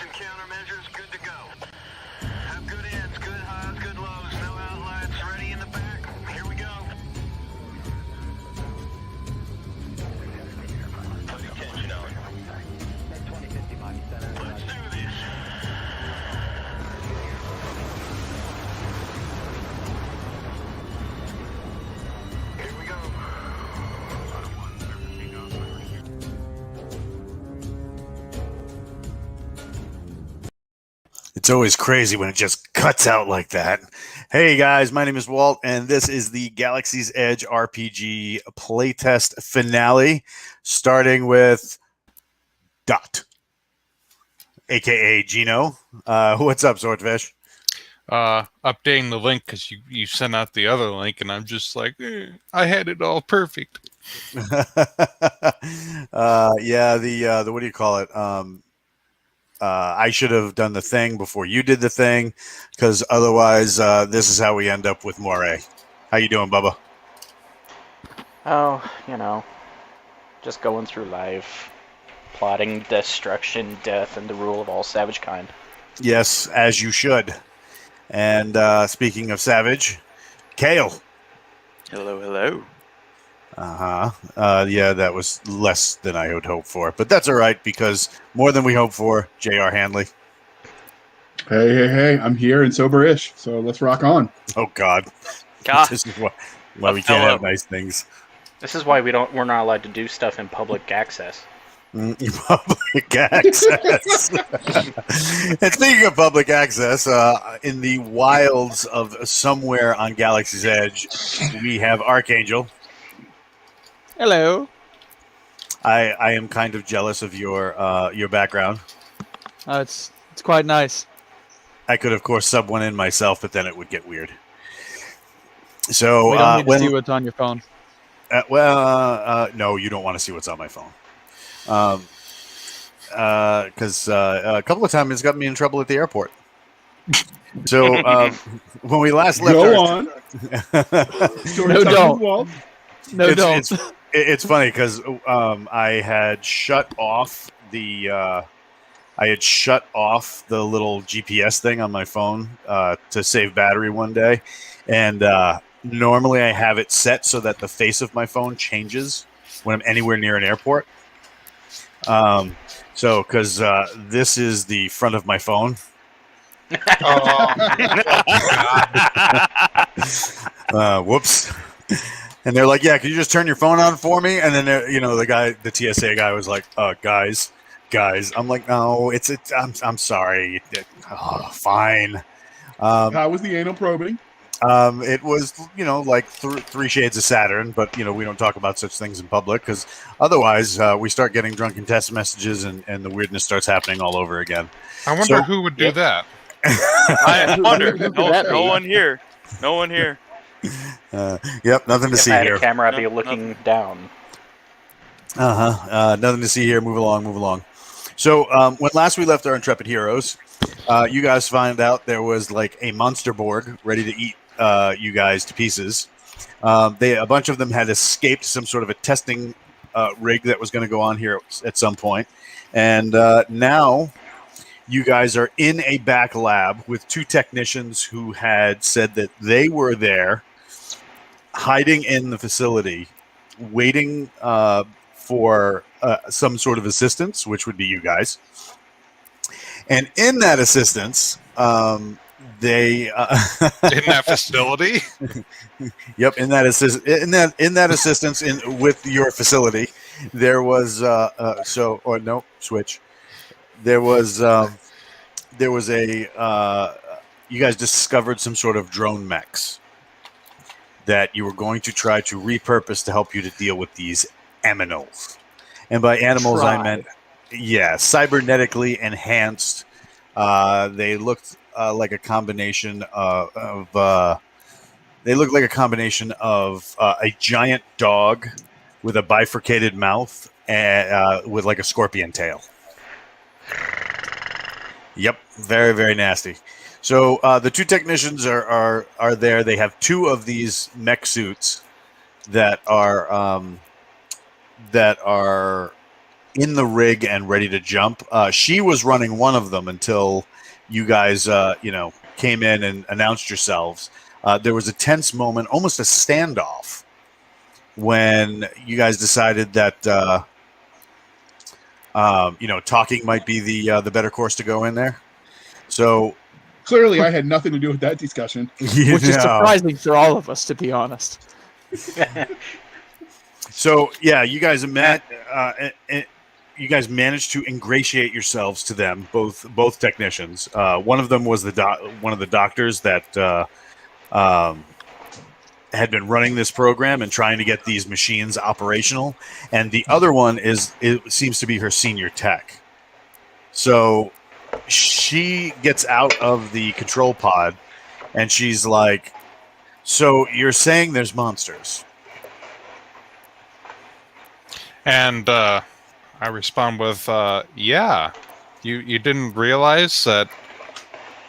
and countermeasures good to go. Have good ends, good highs, good lows, no outlets, ready in the back. Here we go. Put attention on. 2050 Miami Center. Let's do this. Here we go. It's always crazy when it just cuts out like that. Hey guys, my name is Walt, and this is the Galaxy's Edge RPG playtest finale, starting with Dot, aka Gino. What's up, Swordfish? Updating the link because you sent out the other link, and I'm just like, I had it all perfect. Yeah, the what do you call it? I should have done the thing before you did the thing, because otherwise, this is how we end up with Moray. How you doing, Bubba? Oh, you know, just going through life, plotting destruction, death, and the rule of all savage kind. Yes, as you should. And speaking of savage, Kale. Hello, hello. Yeah, that was less than I would hope for, but that's all right, because more than we hope for, J.R. Hanley. Hey, I'm here and sober-ish, so let's rock on. Oh God, God. This is why we can't have nice things. This is why we're not allowed to do stuff in public access. Public access. And speaking of public access, in the wilds of somewhere on Galaxy's Edge, we have Archangel. Hello. I am kind of jealous of your background. It's quite nice. I could, of course, sub one in myself, but then it would get weird. So We don't need to see what's on your phone. No, you don't want to see what's on my phone. Because a couple of times it's got me in trouble at the airport. So when we last left, Go on. No, don't. No, don't. It's funny because I had shut off the little GPS thing on my phone to save battery one day, and normally I have it set so that the face of my phone changes when I'm anywhere near an airport. So because this is the front of my phone. Whoops. And they're like, "Yeah, can you just turn your phone on for me?" And then, the TSA guy was like, "Guys." I'm like, "No, I'm sorry. Fine." How was the anal probing? It was, like three shades of Saturn, but we don't talk about such things in public because otherwise we start getting drunken test messages and the weirdness starts happening all over again. I wonder who would do that. I wonder. No one here. No one here. Yep, nothing to see If I had here. a camera, I'd be looking down. Nothing to see here. Move along. So when last we left our intrepid heroes, you guys found out there was like a monster Borg ready to eat you guys to pieces. A bunch of them had escaped some sort of a testing rig that was going to go on here at some point, and now you guys are in a back lab with two technicians who had said that they were there, hiding in the facility, waiting for some sort of assistance, which would be you guys. And in that assistance, they In that facility? Yep, in that assistance with your facility, there was switch. There was you guys discovered some sort of drone mechs that you were going to try to repurpose to help you to deal with these aminals. And by animals, I meant, cybernetically enhanced. They looked like a combination of a giant dog with a bifurcated mouth and with like a scorpion tail. Yep, very, very nasty. So the two technicians are there. They have two of these mech suits that are in the rig and ready to jump. She was running one of them until you guys, came in and announced yourselves. There was a tense moment, almost a standoff, when you guys decided that talking might be the better course to go in there. So Clearly, I had nothing to do with that discussion. Which is surprising for all of us, to be honest. So yeah, you guys met. You guys managed to ingratiate yourselves to them, both technicians. One of them was one of the doctors that had been running this program and trying to get these machines operational, and the other one seems to be her senior tech. So she gets out of the control pod, and she's like, "So you're saying there's monsters?" And I respond with, "Yeah, you didn't realize that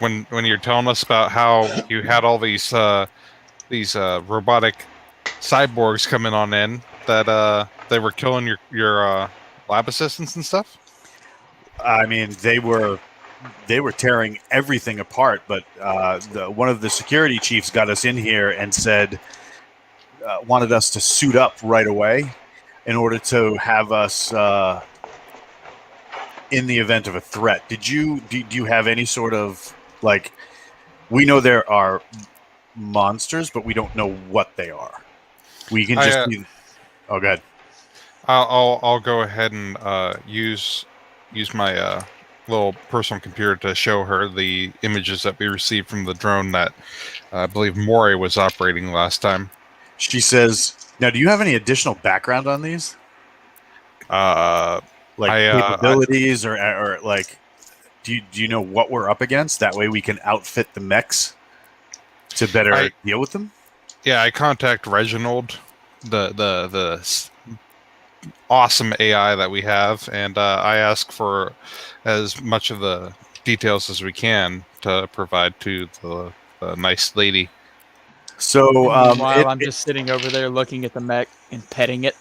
when you're telling us about how you had all these robotic cyborgs coming on in that they were killing your lab assistants and stuff." I mean, they were tearing everything apart, but one of the security chiefs got us in here and said wanted us to suit up right away in order to have us in the event of a threat. Do you have any sort of, like, we know there are monsters, but we don't know what they are. We can just oh, go ahead. I'll go ahead and use my little personal computer to show her the images that we received from the drone that I believe Maury was operating last time. She says, "Now, do you have any additional background on these? Capabilities or like, do you know what we're up against? That way we can outfit the mechs to better deal with them." Yeah, I contact Reginald, the awesome AI that we have, and I ask for as much of the details as we can to provide to the nice lady. So while I'm just sitting over there looking at the mech and petting it.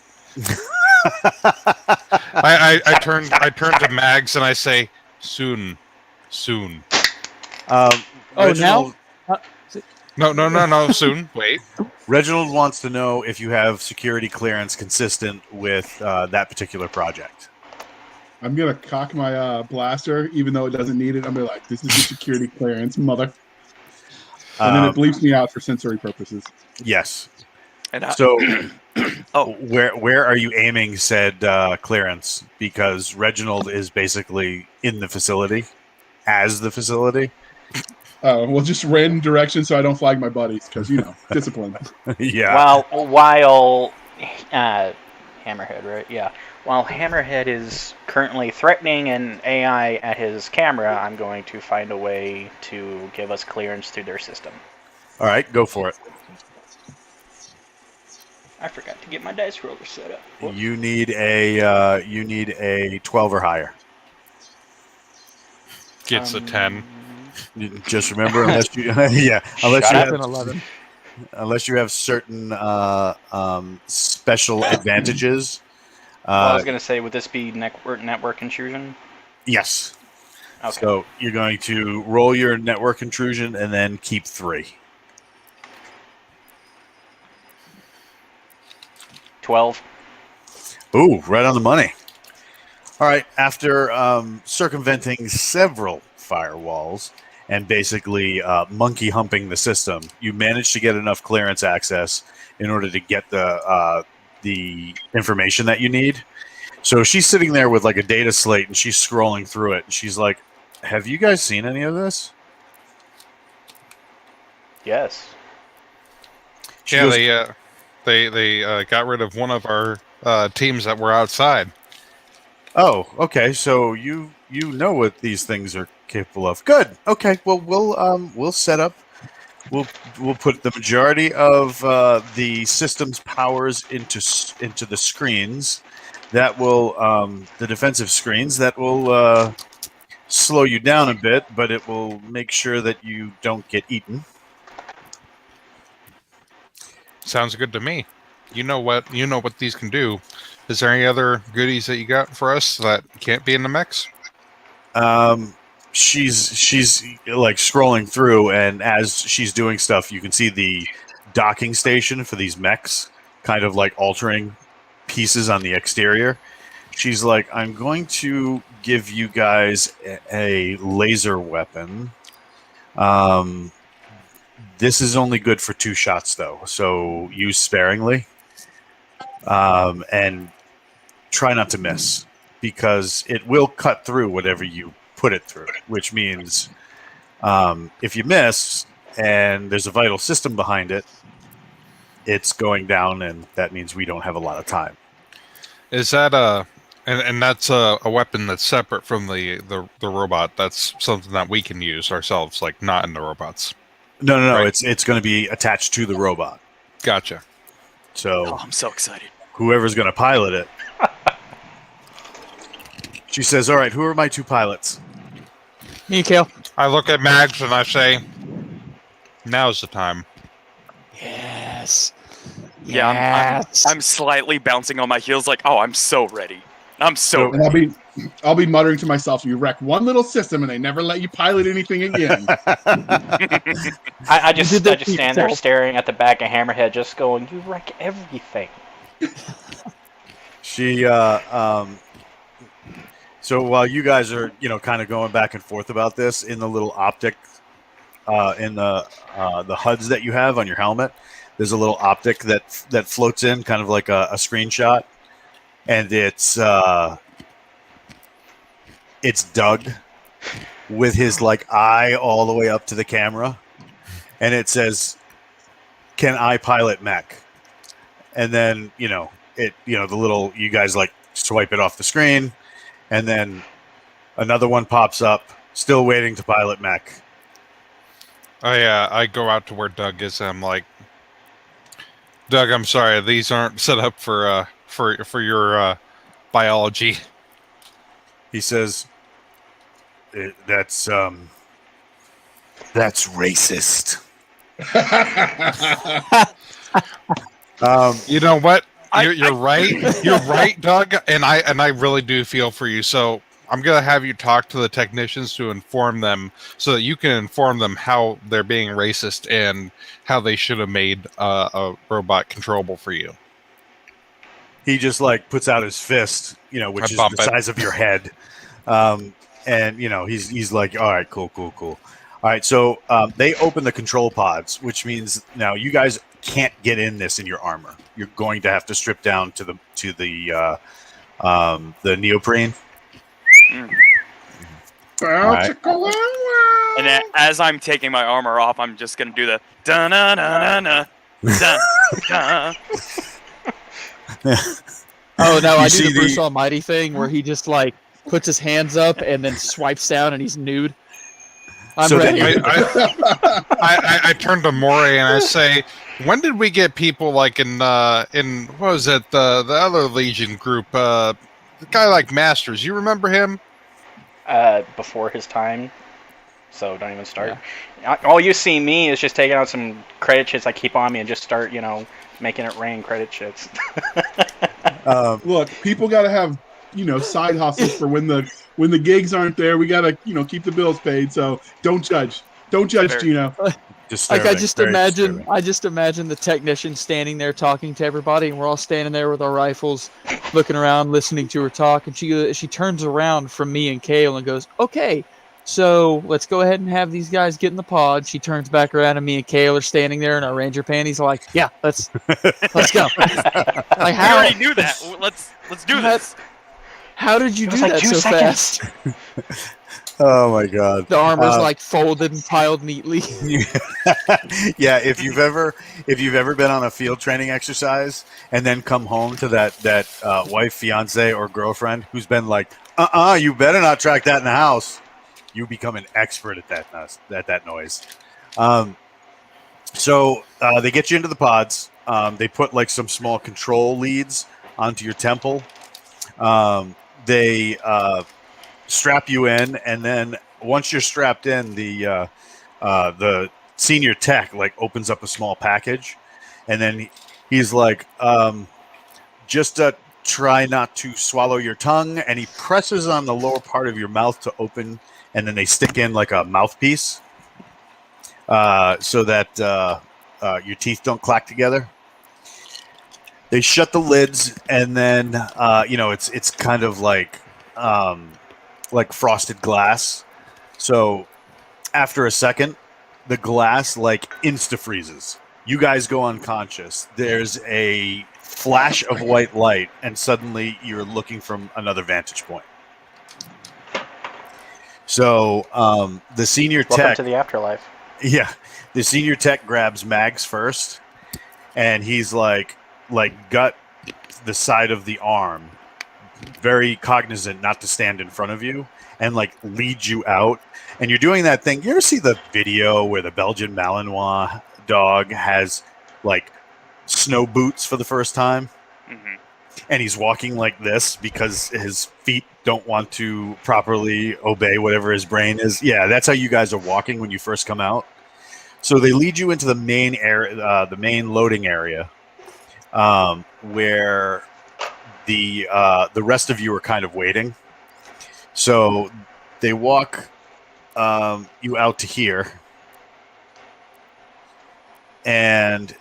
I turn to Mags and I say, soon. Reginald, No, soon. Wait. Reginald wants to know if you have security clearance consistent with that particular project. I'm gonna cock my blaster, even though it doesn't need it. I'm gonna be like, "This is your security clearance, mother," and then it bleeps me out for sensory purposes. Yes. And so, where are you aiming said clearance? Because Reginald is basically in the facility, as the facility. Well, just random direction so I don't flag my buddies, because, discipline. Yeah. While Hammerhead, right? Yeah. While Hammerhead is currently threatening an AI at his camera, I'm going to find a way to give us clearance through their system. All right, go for it. I forgot to get my dice roller set up. Whoops. You need a 12 or higher. Gets a 10. Just remember, unless you have certain special advantages. I was going to say, would this be network intrusion? Yes. Okay. So you're going to roll your network intrusion and then keep 3. 12. Ooh, right on the money. All right. After circumventing several firewalls and basically monkey humping the system, you managed to get enough clearance access in order to get the information that you need. So she's sitting there with like a data slate and she's scrolling through it. And she's like, "Have you guys seen any of this?" Yes. They got rid of one of our teams that were outside. Oh, okay. So you know what these things are capable of. Good. Okay. Well, we'll set up. We'll put the majority of the system's powers into the screens. That will the defensive screens. That will slow you down a bit, but it will make sure that you don't get eaten. Sounds good to me. you know what these can do. Is there any other goodies that you got for us that can't be in the mechs? She's like scrolling through, and as she's doing stuff, you can see the docking station for these mechs kind of like altering pieces on the exterior. She's like, I'm going to give you guys a laser weapon. This is only good for 2 shots, though, so use sparingly. And try not to miss, because it will cut through whatever you put it through, which means if you miss and there's a vital system behind it, it's going down, and that means we don't have a lot of time. Is that and that's a weapon that's separate from the robot? That's something that we can use ourselves, like not in the robots. No. Right. It's going to be attached to the robot. Gotcha. So Oh, I'm so excited. whoever's going to pilot it. She says, all right, who are my 2 pilots? Me and Kale. I look at Mags and I say, now's the time. Yes. Yeah, Yes. I'm slightly bouncing on my heels, like, oh, I'm so ready. I'm so And I'll be muttering to myself, you wreck one little system and they never let you pilot anything again. I just did that stand there before. staring at the back of Hammerhead, just going, "You wreck everything." She so while you guys are, kind of going back and forth about this, in the little optic in the HUDs that you have on your helmet, there's a little optic that floats in, kind of like a screenshot, and it's Doug with his like eye all the way up to the camera, and it says, "Can I pilot mech?" And then the little, you guys like swipe it off the screen, and then another one pops up, still waiting to pilot mech. I go out to where Doug is, and I'm like, Doug, I'm sorry, these aren't set up for your biology. He says, "That's racist." You know what? You're right. You're right, Doug. And I really do feel for you. So I'm gonna have you talk to the technicians to inform them, so that you can inform them how they're being racist and how they should have made a robot controllable for you. He just like puts out his fist, which I is bump the it. size of your head, and he's like, "All right, cool. All right." So they open the control pods, which means now you guys can't get in this in your armor. You're going to have to strip down to the neoprene. Right. And as I'm taking my armor off, I'm just gonna do the da na na na na da. Oh no, I do see the Bruce Almighty thing where he just like puts his hands up and then swipes down and he's nude. I'm So ready. then I turn to Moray and I say, when did we get people like in what was it, the other Legion group, the guy like Masters? You remember him? Before his time, so don't even start. All you see me is just taking out some credit chits I keep on me and just start, making it rain credit chits. Look, people got to have side hustles for when the gigs aren't there. We got to keep the bills paid. So don't judge. Don't judge, Fair. Gino. Like I just imagine the technician standing there talking to everybody, and we're all standing there with our rifles, looking around, listening to her talk. And she turns around from me and Kale and goes, "Okay, so let's go ahead and have these guys get in the pod." She turns back around, and me and Kale are standing there in our ranger panties, like, "Yeah, let's go." Like, I how? already knew that. Let's do this. How did you It do was like that 2 so seconds. fast? Oh my god. The armor's like folded and piled neatly. Yeah, if you've ever been on a field training exercise and then come home to that wife, fiance, or girlfriend who's been like, you better not track that in the house, you become an expert at that noise. So they get you into the pods. They put like some small control leads onto your temple. They strap you in, and then once you're strapped in, the senior tech like opens up a small package, and then he's like, just try not to swallow your tongue, and he presses on the lower part of your mouth to open, and then they stick in like a mouthpiece, so that your teeth don't clack together. They shut the lids, and then it's kind of like frosted glass. So after a second, the glass like insta freezes. You guys go unconscious. There's a flash of white light, and suddenly you're looking from another vantage point. So the senior Welcome tech to the afterlife. Yeah, the senior tech grabs Mags first, and he's like gut the side of the arm, very cognizant not to stand in front of you, and like leads you out. And you're doing that thing. You ever see the video where the Belgian Malinois dog has like snow boots for the first time? Mm-hmm. And he's walking like this because his feet don't want to properly obey whatever his brain is. Yeah, that's how you guys are walking when you first come out. So they lead you into the main area, the main loading area, where the rest of you are kind of waiting. So they walk you out to here, and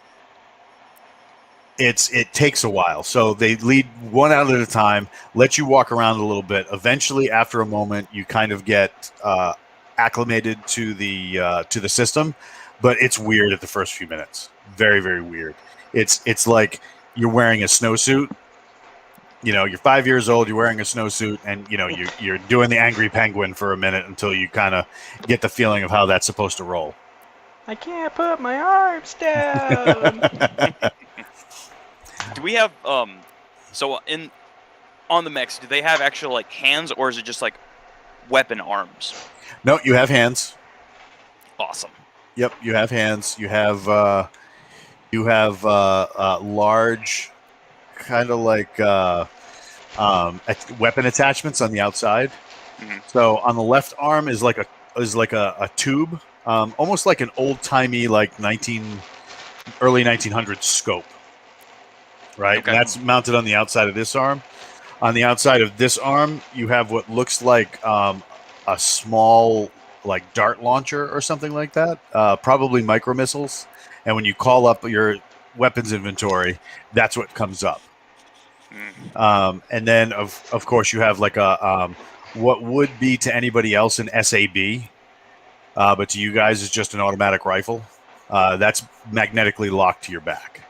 it takes a while. So they lead one out at a time, let you walk around a little bit. Eventually, after a moment, you kind of get acclimated to the system, but it's weird at the first few minutes. Very, very weird. It's like you're wearing a snowsuit. You know, you're 5 years old, you're wearing a snowsuit, and you're doing the angry penguin for a minute until you kind of get the feeling of how that's supposed to roll. I can't put my arms down. Do we have so on the mechs, do they have actual like hands, or is it just like weapon arms? No, you have hands. Awesome. Yep, you have hands. You have large, kind of like weapon attachments on the outside. Mm-hmm. So on the left arm is like a tube, almost like an old timey like early 1900s scope. Right, Okay. and that's mounted on the outside of this arm. On the outside of this arm, you have what looks like a small like dart launcher or something like that, probably micro missiles. And when you call up your weapons inventory, that's what comes up. And then of course you have like a what would be to anybody else an SAB, but to you guys is just an automatic rifle. That's magnetically locked to your back.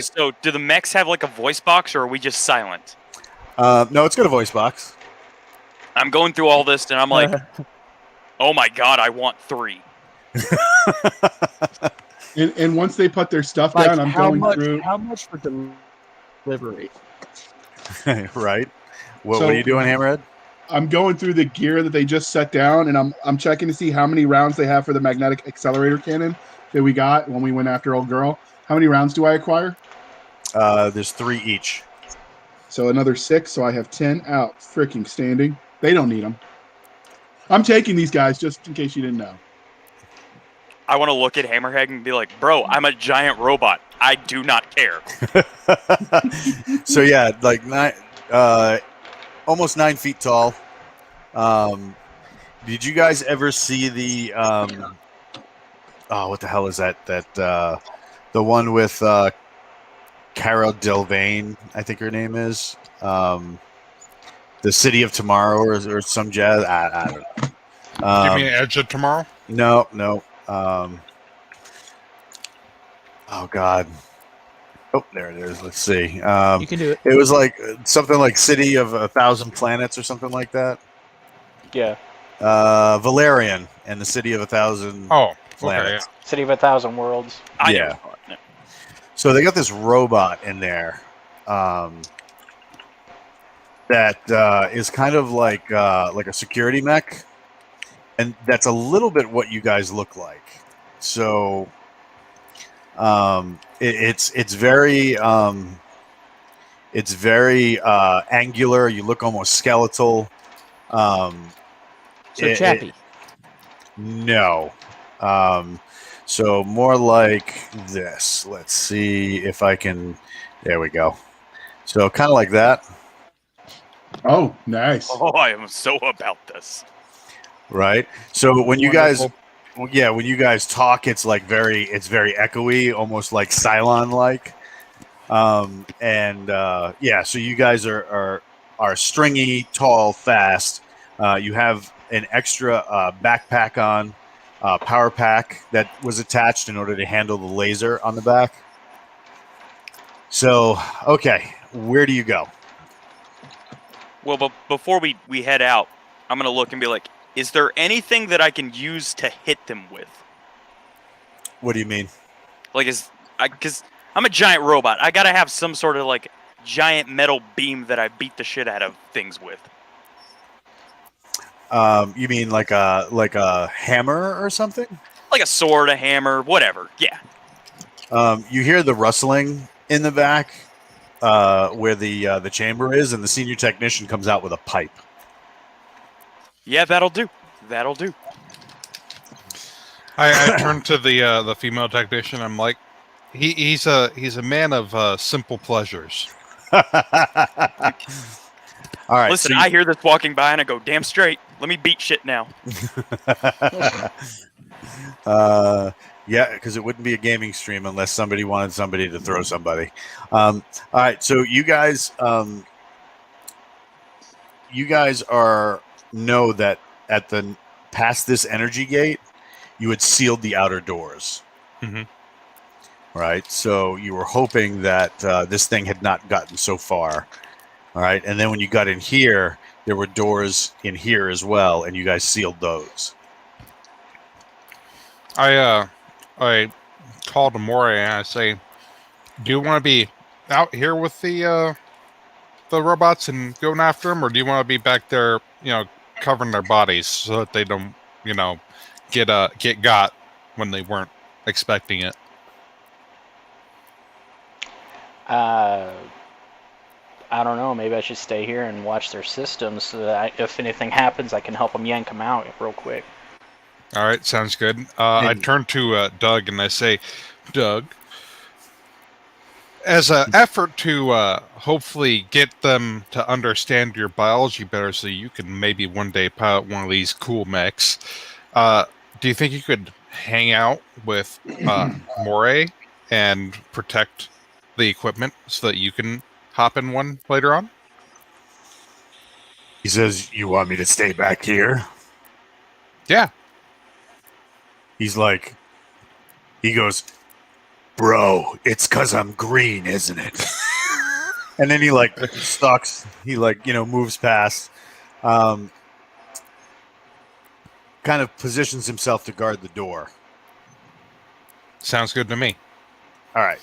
So do the mechs have like a voice box, or are we just silent? No, it's got a voice box. I'm going through all this, and I'm like, oh my god, I want 3. And once they put their stuff Like, down, I'm going through. how much for delivery? Right. What So- are you doing, Hammerhead? I'm going through the gear that they just set down, and I'm checking to see how many rounds they have for the magnetic accelerator cannon that we got when we went after old girl. How many rounds do I acquire? There's 3 each. So another 6, so I have 10 out. Freaking standing. They don't need them. I'm taking these guys just in case you didn't know. I want to look at Hammerhead and be like, bro, I'm a giant robot. I do not care. So yeah, like almost 9 feet tall. Did you guys ever see the what the hell is that? The one with Cara Delvane, I think her name is. The City of Tomorrow or some jazz. I don't know. Give me an Edge of Tomorrow? No. Oh God. Oh, there it is. Let's see. You can do it. It was like something like City of 1,000 Planets or something like that. Yeah. Valerian and the City of 1,000 Oh, okay. Planets. City of 1,000 Worlds. I Yeah. never thought. No. So they got this robot in there that is kind of like a security mech, and that's a little bit what you guys look like. So it's very angular. You look almost skeletal. So Chappie. No. So more like this. Let's see if I can. There we go. So kind of like that, Oh, nice. Oh, I am so about this. right? So when you guys, Wonderful. yeah, when you guys talk, it's very echoey, almost like Cylon like. Yeah, so you guys are stringy, tall, fast. You have an extra backpack on, power pack that was attached in order to handle the laser on the back. So, okay, where do you go? Well, but before we head out, I'm gonna look and be like, is there anything that I can use to hit them with? What do you mean? Like, because I'm a giant robot. I gotta have some sort of like giant metal beam that I beat the shit out of things with. You mean like a hammer or something? Like a sword, a hammer, whatever. Yeah. You hear the rustling in the back where the chamber is, and the senior technician comes out with a pipe. Yeah, that'll do. That'll do. I turn to the female technician. I'm like, he's a man of simple pleasures. All right. Listen, so I hear this walking by and I go, damn straight. Let me beat shit now. Yeah, because it wouldn't be a gaming stream unless somebody wanted somebody to throw somebody. All right, so you guys know that at the past this energy gate, you had sealed the outer doors. Mhm. Right, so you were hoping that this thing had not gotten so far. All right, and then when you got in here, there were doors in here as well, and you guys sealed those. I call to Mori and I say, do you want to be out here with the robots and going after them, or do you want to be back there, covering their bodies so that they don't, get got when they weren't expecting it? I don't know. Maybe I should stay here and watch their systems so that if anything happens, I can help them yank them out real quick. All right, sounds good. I turn to Doug and I say, Doug, as an effort to hopefully get them to understand your biology better so you can maybe one day pilot one of these cool mechs, do you think you could hang out with Moray and protect the equipment so that you can hop in one later on? He says, "You want me to stay back here?" Yeah. He's like, he goes, "Bro, it's 'cause I'm green, isn't it?" And then he stalks, he moves past, kind of positions himself to guard the door. Sounds good to me. All right.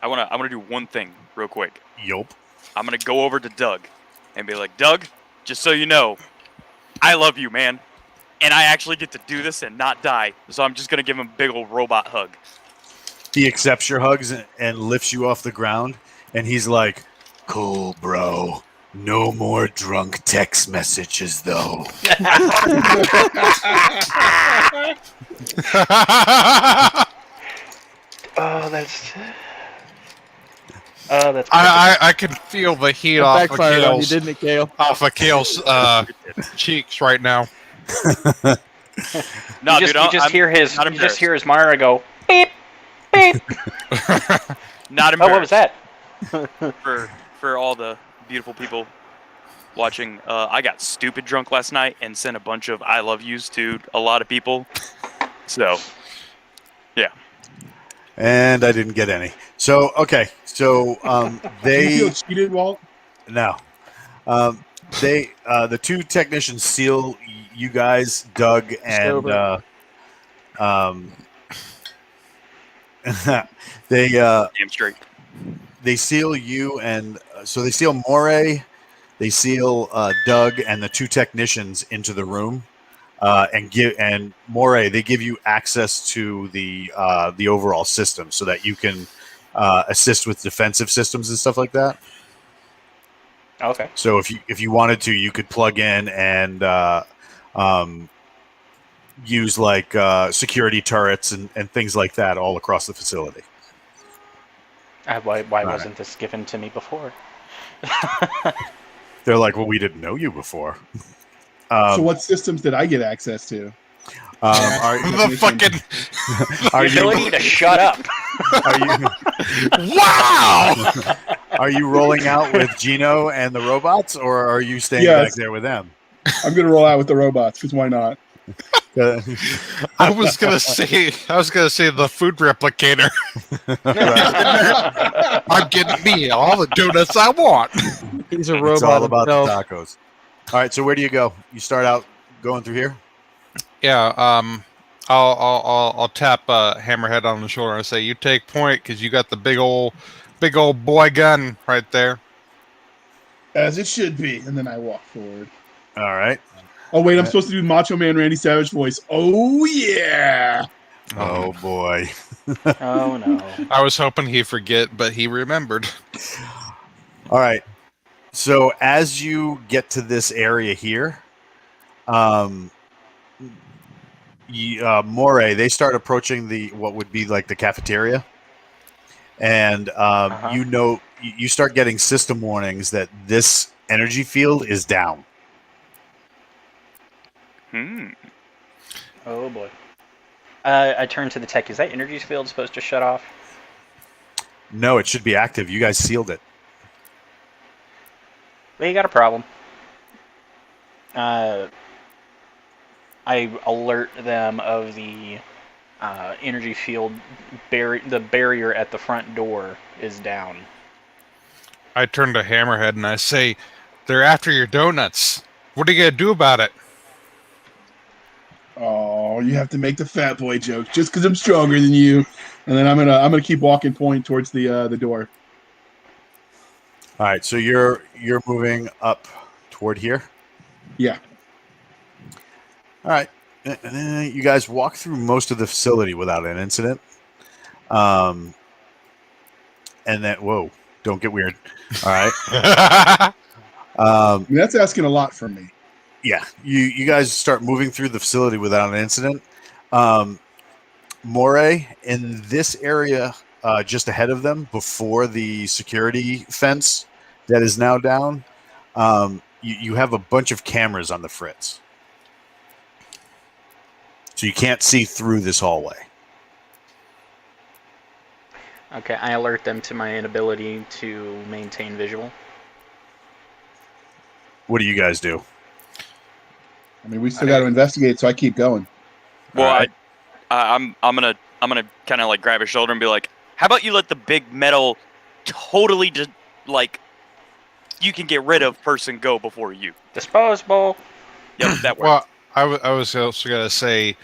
I wanna do one thing real quick. Yup. I'm gonna go over to Doug and be like, Doug, just so you know, I love you, man. And I actually get to do this and not die. So I'm just gonna give him a big old robot hug. He accepts your hugs and lifts you off the ground, and he's like, "Cool, bro. No more drunk text messages, though." Oh, that's. I can feel the heat off of Backfired on you, Kale's, didn't it, Kale? cheeks right now. No, you dude, just I'm hear his. not You just embarrassed. hear his Mara go beep, beep. Not Oh, what was embarrassed. that? For all the beautiful people watching. I got stupid drunk last night and sent a bunch of I love yous to a lot of people. So, yeah. And I didn't get any. So, okay. So, You they feel cheated, Walt? no. The two technicians seal you guys, Doug and they Damn straight. they seal you, and so they seal Moray, they seal Doug and the two technicians into the room, and Moray, they give you access to the overall system so that you can assist with defensive systems and stuff like that. Okay. So if you wanted to, you could plug in and use like security turrets and things like that all across the facility. Why Right. wasn't this given to me before? They're like, well, we didn't know you before. So what systems did I get access to? Are, The fucking are The ability you to shut up. are you wow! are you rolling out with Gino and the robots, or are you staying Yes. back there with them? I'm gonna roll out with the robots because why not? I was gonna say the food replicator. I'm getting me all the donuts I want. He's a It's robot all about the himself. tacos. All right, so where do you go? You start out going through here. Yeah. I'll tap Hammerhead on the shoulder and say, "You take point because you got the big old boy gun right there." As it should be. And then I walk forward. All right. Oh wait, I'm supposed to do Macho Man Randy Savage voice. Oh yeah. Oh boy. Oh no. I was hoping he'd forget, but he remembered. All right. So as you get to this area here, Moray, they start approaching what would be like the cafeteria, and you start getting system warnings that this energy field is down. Oh boy. I turn to the tech. Is that energy field supposed to shut off? No, it should be active. You guys sealed it. Well, you got a problem. I alert them of the energy field. The barrier at the front door is down. I turn to Hammerhead and I say, "They're after your donuts. What are you gonna do about it?" Oh, you have to make the fat boy joke just because I'm stronger than you. And then I'm gonna keep walking point towards the door. All right, so you're moving up toward here. Yeah. All right, you guys walk through most of the facility without an incident. And then, whoa, don't get weird. All right. I mean, that's asking a lot from me. Yeah, you guys start moving through the facility without an incident. Moray, in this area just ahead of them, before the security fence that is now down, you have a bunch of cameras on the fritz. So you can't see through this hallway. Okay, I alert them to my inability to maintain visual. What do you guys do? I mean, we still got to investigate, so I keep going. Well, All right. I'm gonna kind of like grab his shoulder and be like, "How about you let the big metal, totally just like you can get rid of person go before you." Disposable. Yep, that works. Well, I was also gonna say,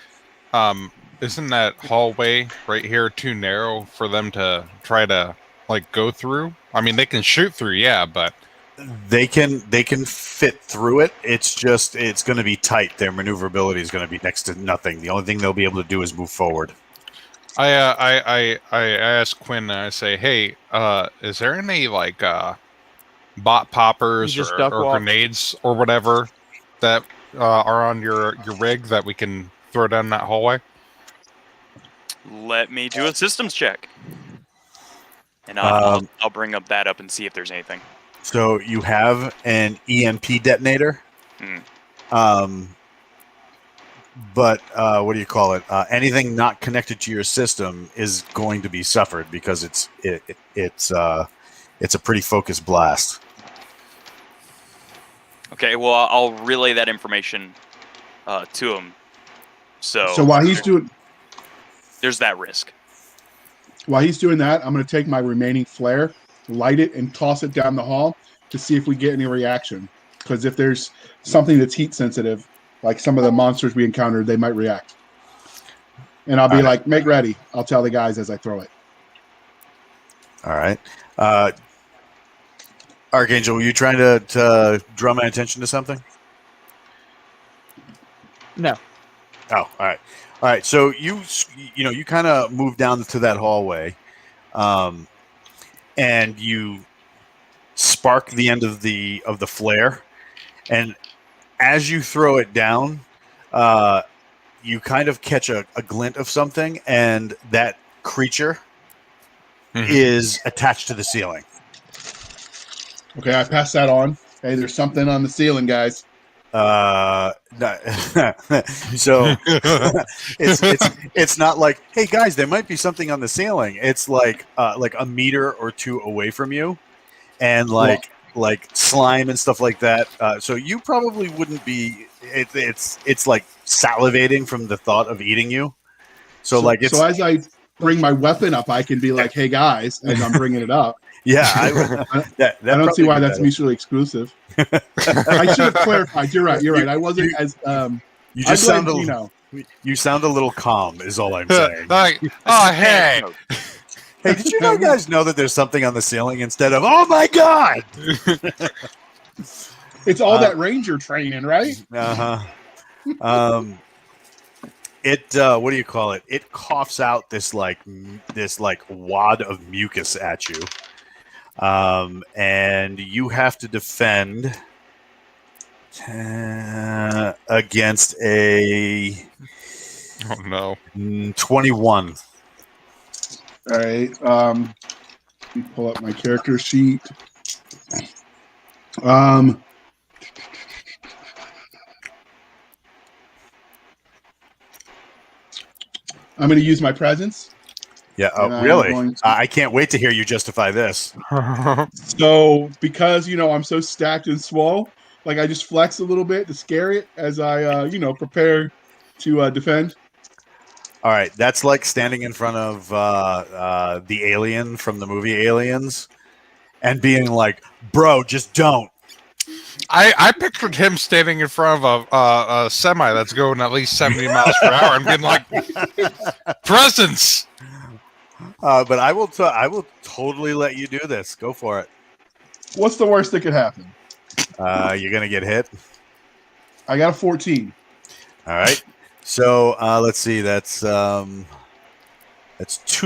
isn't that hallway right here too narrow for them to try to like go through? I mean, they can shoot through, yeah, but They can fit through it. It's just it's going to be tight. Their maneuverability is going to be next to nothing. The only thing they'll be able to do is move forward. I ask Quinn and I say, "Hey, is there any like bot poppers You just or duck walk. grenades or whatever that are on your rig that we can throw down that hallway?" Let me do a systems check, and I'll bring up and see if there's anything. So you have an EMP detonator. But what do you call it? Anything not connected to your system is going to be suffered because it's a pretty focused blast. Okay, well, I'll relay that information to him. So while he's doing there's that risk. that, I'm going to take my remaining flare, light it, and toss it down the hall to see if we get any reaction. Because if there's something that's heat sensitive, like some of the monsters we encountered, they might react. And I'll be like, make ready. I'll tell the guys as I throw it. All right. Archangel, were you trying to draw my attention to something? No. Oh, all right. All right. So you kind of move down to that hallway, and you spark the end of the flare, and as you throw it down, you kind of catch a glint of something, and that creature is attached to the ceiling. Okay, I pass that on. Hey, there's something on the ceiling, guys. So it's not like, hey guys, there might be something on the ceiling. It's like a meter or two away from you, and like slime and stuff like that. So you probably wouldn't be. It's like salivating from the thought of eating you. So as I bring my weapon up, I can be like, "Hey guys," as I'm bringing it up. Yeah, I don't see why that's mutually exclusive. I should have clarified. You're right. I wasn't as. You just sound you sound a little calm. Is all I'm saying. Like, oh hey, hey, did you guys know that there's something on the ceiling instead of oh my god? It's all that ranger training, right? What do you call it? It coughs out this wad of mucus at you. And you have to defend against a 21. All right. Let me pull up my character sheet. I'm going to use my presence. Yeah. Oh, really? I can't wait to hear you justify this. So, because I'm so stacked and swole, like I just flex a little bit to scare it as I, prepare to defend. All right, that's like standing in front of the alien from the movie Aliens, and being like, "Bro, just don't." I pictured him standing in front of a semi that's going at least 70 miles per hour and being like, "Presence." But I will totally let you do this. Go for it. What's the worst that could happen? You're gonna get hit. I got a 14. All right. So let's see. That's 2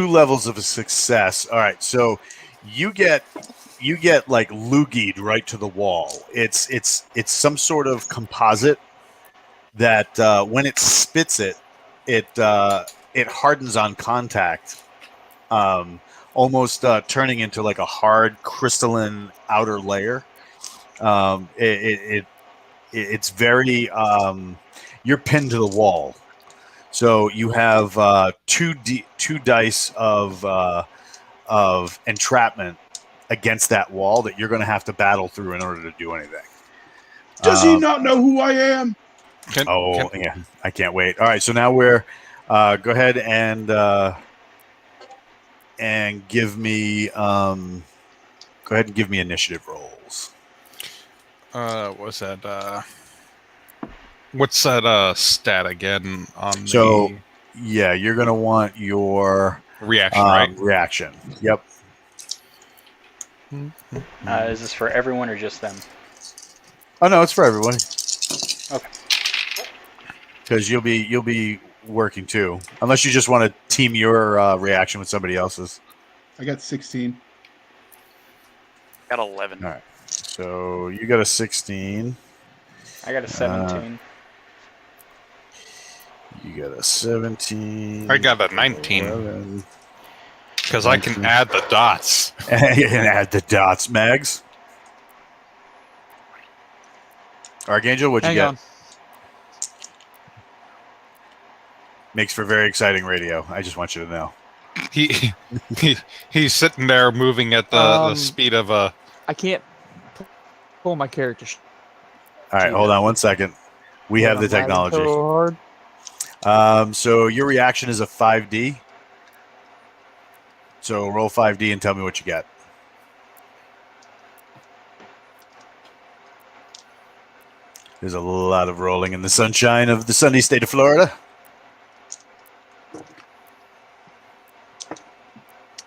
levels of a success. All right. So you get like loogied right to the wall. It's some sort of composite that when it spits it hardens on contact. Almost turning into like a hard crystalline outer layer. It's very you're pinned to the wall, so you have two dice of entrapment against that wall that you're going to have to battle through in order to do anything. Does he not know who I am? Yeah, I can't wait. All right, so now we're go ahead and give me initiative rolls. What's that? What's that stat again on yeah, you're gonna want your reaction, right? Reaction. Yep. Is this for everyone or just them? Oh no, it's for everyone. Okay. Because you'll be working too, unless you just want to team your reaction with somebody else's. I got 16. Got 11. All right. So you got a 16. I got a 17. You got a 17. I got a 19. Because I can add the dots. You can add the dots, Mags. Archangel, what'd you get? Makes for very exciting radio. I just want you to know. He's sitting there moving at the speed of a... I can't pull my character. All right, hold on 1 second. We have the technology. So hard. So your reaction is a 5D. So roll 5D and tell me what you get. There's a lot of rolling in the sunshine of the sunny state of Florida.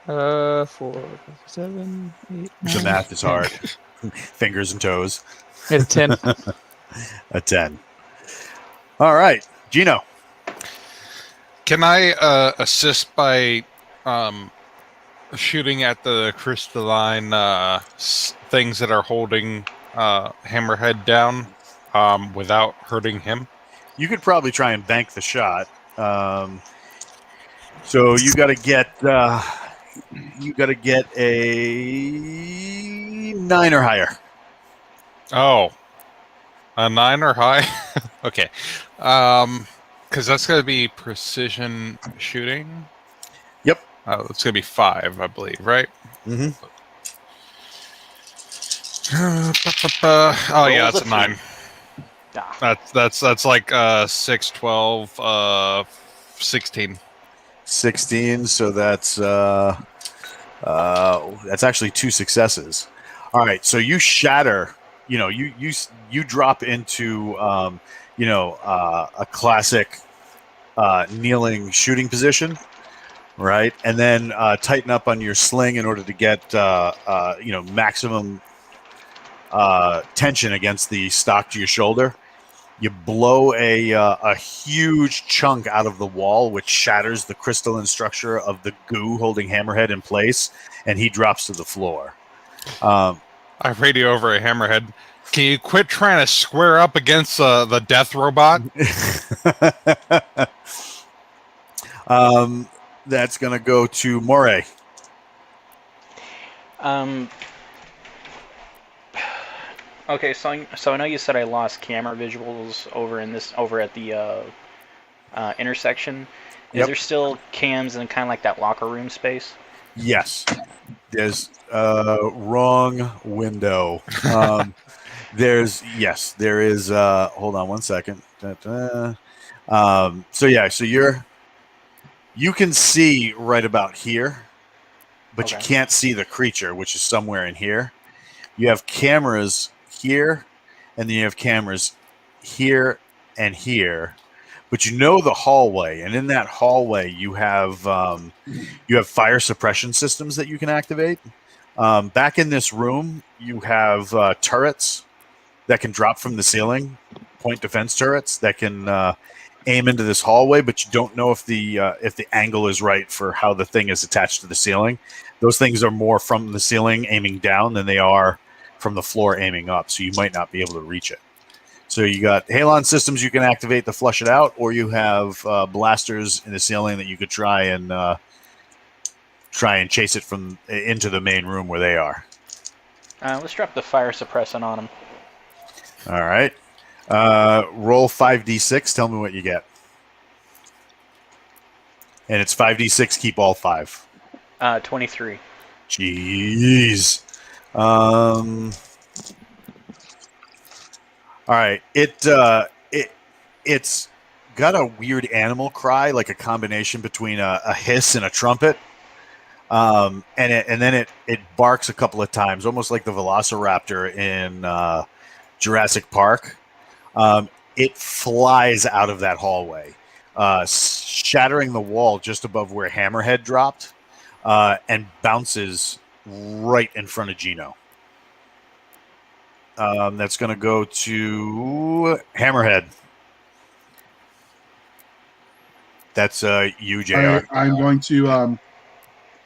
4, 7, 8, 9. The math is hard. Fingers and toes. It's 10. A 10. All right, Gino. Can I assist by shooting at the crystalline things that are holding Hammerhead down without hurting him? you could probably try and bank the shot. So you got to get a 9 or higher. Oh, a 9 or high? Okay. Because that's going to be precision shooting. Yep. It's going to be 5, I believe, right? Mm-hmm. Oh, yeah, that's a 9. Ah. That's like 6, 12, 16. 16. So that's actually 2 successes. All right. So you shatter. You drop into a classic kneeling shooting position, right? And then tighten up on your sling in order to get maximum tension against the stock to your shoulder. You blow a huge chunk out of the wall, which shatters the crystalline structure of the goo holding Hammerhead in place, and he drops to the floor. I radio over a Hammerhead. Can you quit trying to square up against the death robot? That's going to go to Moray. Okay, so I know you said I lost camera visuals over at the intersection. Is Yep. there still cams in kind of like that locker room space? Yes. There's wrong window. There is. Hold on one second. So you can see right about here, but you Okay. can't see the creature, which is somewhere in here. You have cameras here, and then you have cameras here and here, but you know the hallway, and in that hallway you have fire suppression systems that you can activate. Back in this room, you have turrets that can drop from the ceiling, point defense turrets that can aim into this hallway, but you don't know if the angle is right for how the thing is attached to the ceiling. Those things are more from the ceiling aiming down than they are from the floor aiming up, so you might not be able to reach it. So you got halon systems you can activate to flush it out, or you have blasters in the ceiling that you could try and chase it from into the main room where they are. Let's drop the fire suppressant on them. All right. Roll 5d6. Tell me what you get. And it's 5d6. Keep all 5. 23. Jeez. All right. It's got a weird animal cry, like a combination between a hiss and a trumpet. And then it barks a couple of times, almost like the Velociraptor in Jurassic Park. It flies out of that hallway, shattering the wall just above where Hammerhead dropped, and bounces right in front of Gino. That's going to go to Hammerhead. That's you, JR. I'm going to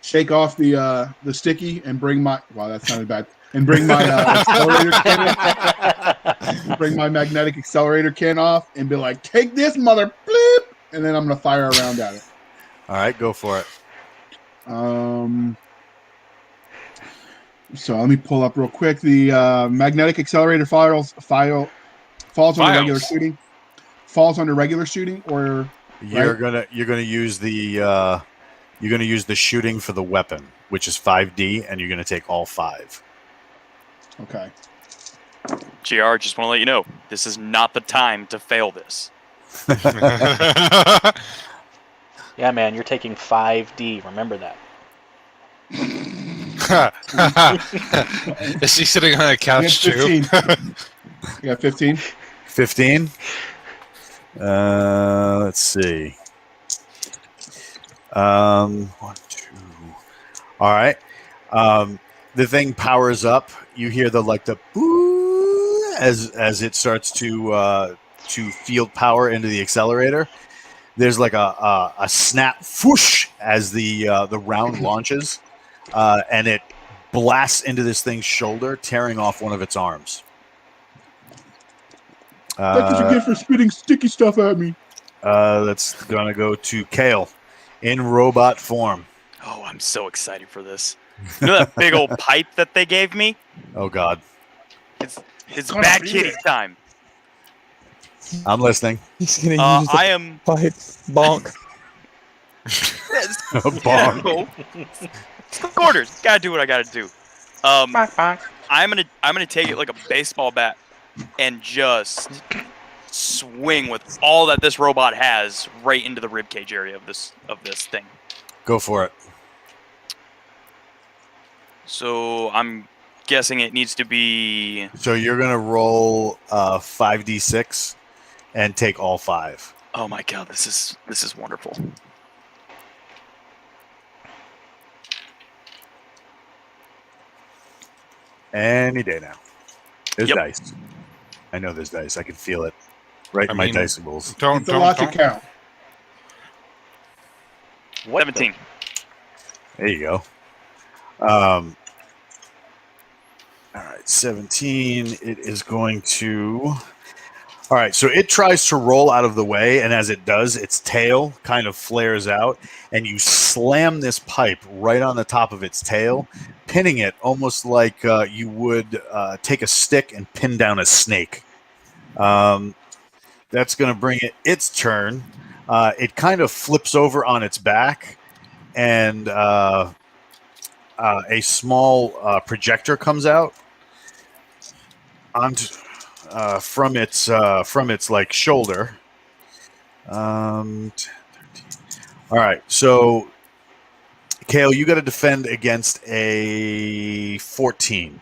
shake off the sticky and bring my. Wow, that sounded bad. And bring my accelerator can. Bring my magnetic accelerator can off and be like, "Take this, mother bleep!" And then I'm going to fire around at it. All right, go for it. So let me pull up real quick. The magnetic accelerator falls under regular shooting. Falls under regular shooting, or You're gonna use the shooting for the weapon, which is 5D, and you're gonna take all 5. Okay. GR, just want to let you know, this is not the time to fail this. Yeah, man, you're taking 5D. Remember that. Is he sitting on a couch too? You got 15? 15. Let's see. 1, 2. All right. The thing powers up. You hear the boo as it starts to field power into the accelerator. There's like a snap whoosh as the round launches, and it blasts into this thing's shoulder, tearing off one of its arms. That's what you get for spitting sticky stuff at me. That's gonna go to Kale in robot form. Oh, I'm so excited for this. You know that big old pipe that they gave me? Oh God, It's gonna bad be kitty it. time. I'm listening. He's gonna use the I am. pipe bonk. Bonk. It's the quarters. Gotta do what I gotta do. Bonk, bonk. I'm gonna take it like a baseball bat and just swing with all that this robot has right into the ribcage area of this thing. Go for it. So I'm guessing it needs to be. So you're gonna roll 5d6 and take all 5. Oh my god, this is wonderful. Any day now. There's Yep. dice. I know there's dice. I can feel it right in my mean- decibels. Don't It's a lot to don't. count. 17. There you go. All right, 17. It is going to. All right, so it tries to roll out of the way, and as it does, its tail kind of flares out, and you slam this pipe right on the top of its tail, pinning it almost like you would take a stick and pin down a snake. That's going to bring it its turn. It kind of flips over on its back, and a small projector comes out onto. From its like shoulder. 10, 13. All right, so Kale, you got to defend against a 14.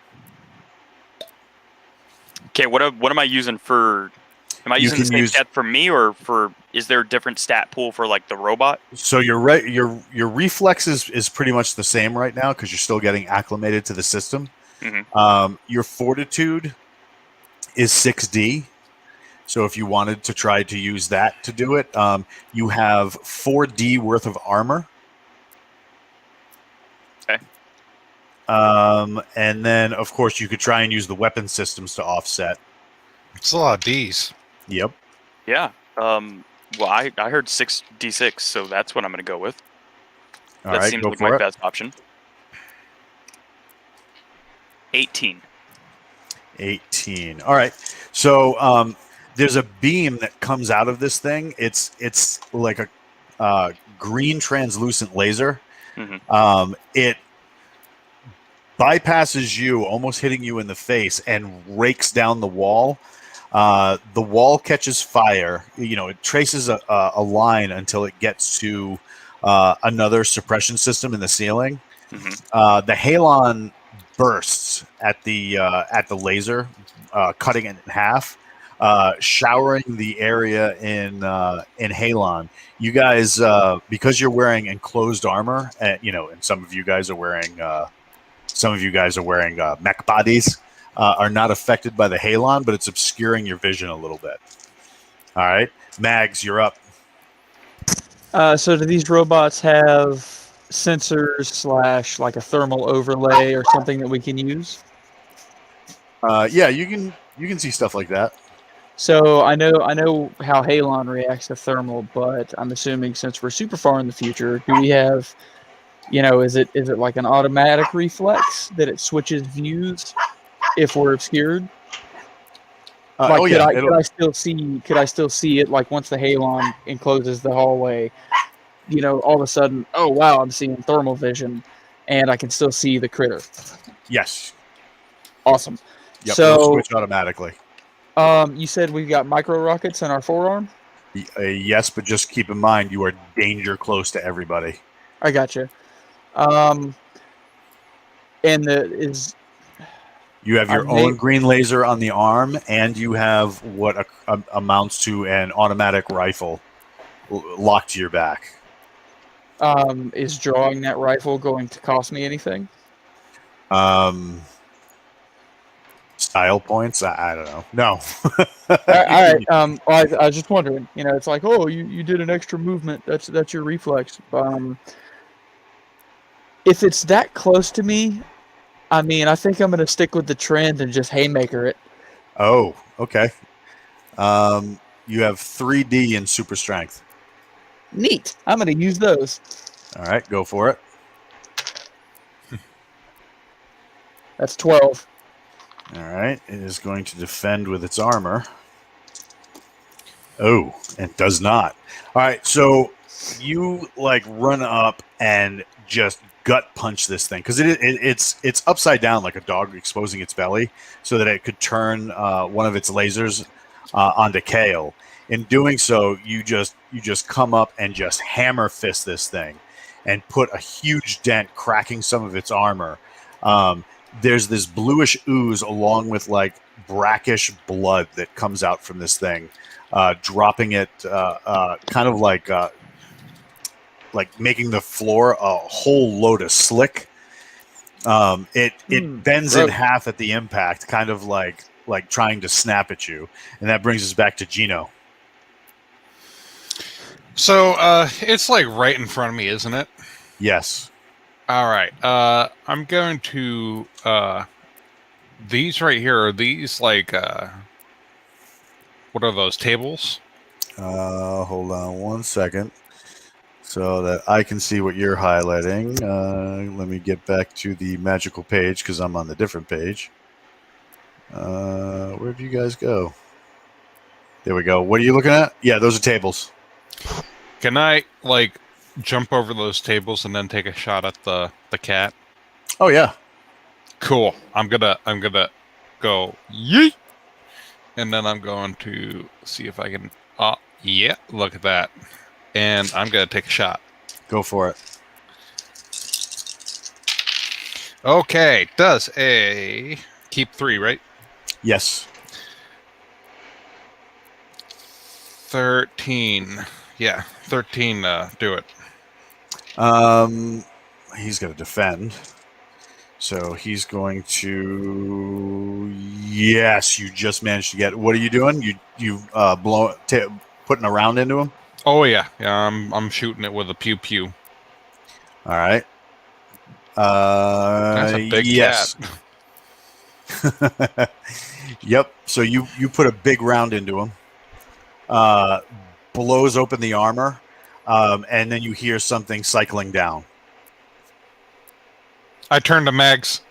Okay, what am I using for? Am I You using the can same use- stat for me, or for? Is there a different stat pool for like the robot? So your reflex is pretty much the same right now because you're still getting acclimated to the system. Mhm. Your fortitude is 6d. So if you wanted to try to use that to do it, you have 4d worth of armor. Okay. And then, of course, you could try and use the weapon systems to offset. It's a lot of D's. Yep. Yeah. Well, I heard 6d6, so that's what I'm going to go with. All That right, seems go like for my it. best option. 18. 18. All right. So there's a beam that comes out of this thing. It's like a green translucent laser. Mhm. It bypasses you, almost hitting you in the face, and rakes down the wall. The wall catches fire. You know, it traces a line until it gets to another suppression system in the ceiling. Mhm. The halon bursts at the laser, cutting it in half, showering the area in halon. You guys, because you're wearing enclosed armor, and some of you guys are wearing mech bodies, are not affected by the halon, but it's obscuring your vision a little bit. All right, Mags, you're up. So do these robots have sensors / like a thermal overlay or something that we can use? Yeah, you can see stuff like that. So I know how halon reacts to thermal, but I'm assuming since we're super far in the future, do we have, is it like an automatic reflex that it switches views if we're obscured? Could I still see it like once the halon encloses the hallway? All of a sudden, oh wow, I'm seeing thermal vision, and I can still see the critter. Yes. Awesome. Yep, So it'll switch automatically. you said we've got micro rockets in our forearm. Yes, but just keep in mind you are danger close to everybody. I gotcha. And You have your own green laser on the arm, and you have what amounts to an automatic rifle locked to your back. is drawing that rifle going to cost me anything? Style points? I don't know. No. All right. Well, I was just wondering. It's like, oh, you did an extra movement. That's your reflex. If it's that close to me, I think I'm going to stick with the trend and just haymaker it. Oh, okay. You have 3D in super strength. Neat. I'm going to use those. All right, go for it. That's 12. All right, it is going to defend with its armor. Oh, it does not. All right, so you like run up and just gut punch this thing because it's upside down like a dog exposing its belly so that it could turn one of its lasers onto Kale. In doing so, you just come up and just hammer fist this thing and put a huge dent, cracking some of its armor. There's this bluish ooze along with like brackish blood that comes out from this thing, dropping it kind of like making the floor a whole load of slick. It bends in half at the impact, kind of like trying to snap at you. And that brings us back to Gino. So it's like right in front of me, isn't it? Yes. All right. I'm going to these right here. Are these like what are those tables? Hold on one second so that I can see what you're highlighting. Let me get back to the magical page because I'm on the different page. Where'd you guys go? There we go. What are you looking at? Yeah, those are tables. Can I like jump over those tables and then take a shot at the cat? Oh yeah. Cool. I'm gonna go yeet, and then I'm going to see if I can. Oh yeah, look at that. And I'm gonna take a shot. Go for it. Okay, does a keep 3, right? Yes. 13. Yeah, 13. Do it. He's going to defend. So he's going to. Yes, you just managed to get. What are you doing? You putting a round into him? Oh yeah. I'm shooting it with a pew pew. All right. That's a big yes. Cat. Yep. So you put a big round into him. Blows open the armor, and then you hear something cycling down. I turn to Mags.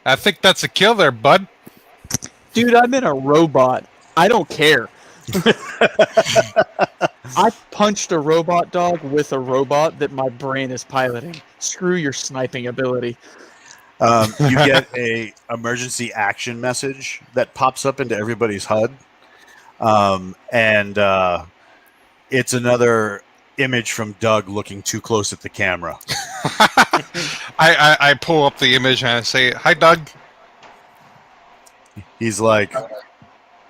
I think that's a kill there, bud. Dude, I'm in a robot. I don't care. I punched a robot dog with a robot that my brain is piloting. Screw your sniping ability. You get a emergency action message that pops up into everybody's HUD, and it's another image from Doug looking too close at the camera. I pull up the image and I say, "Hi, Doug." He's like,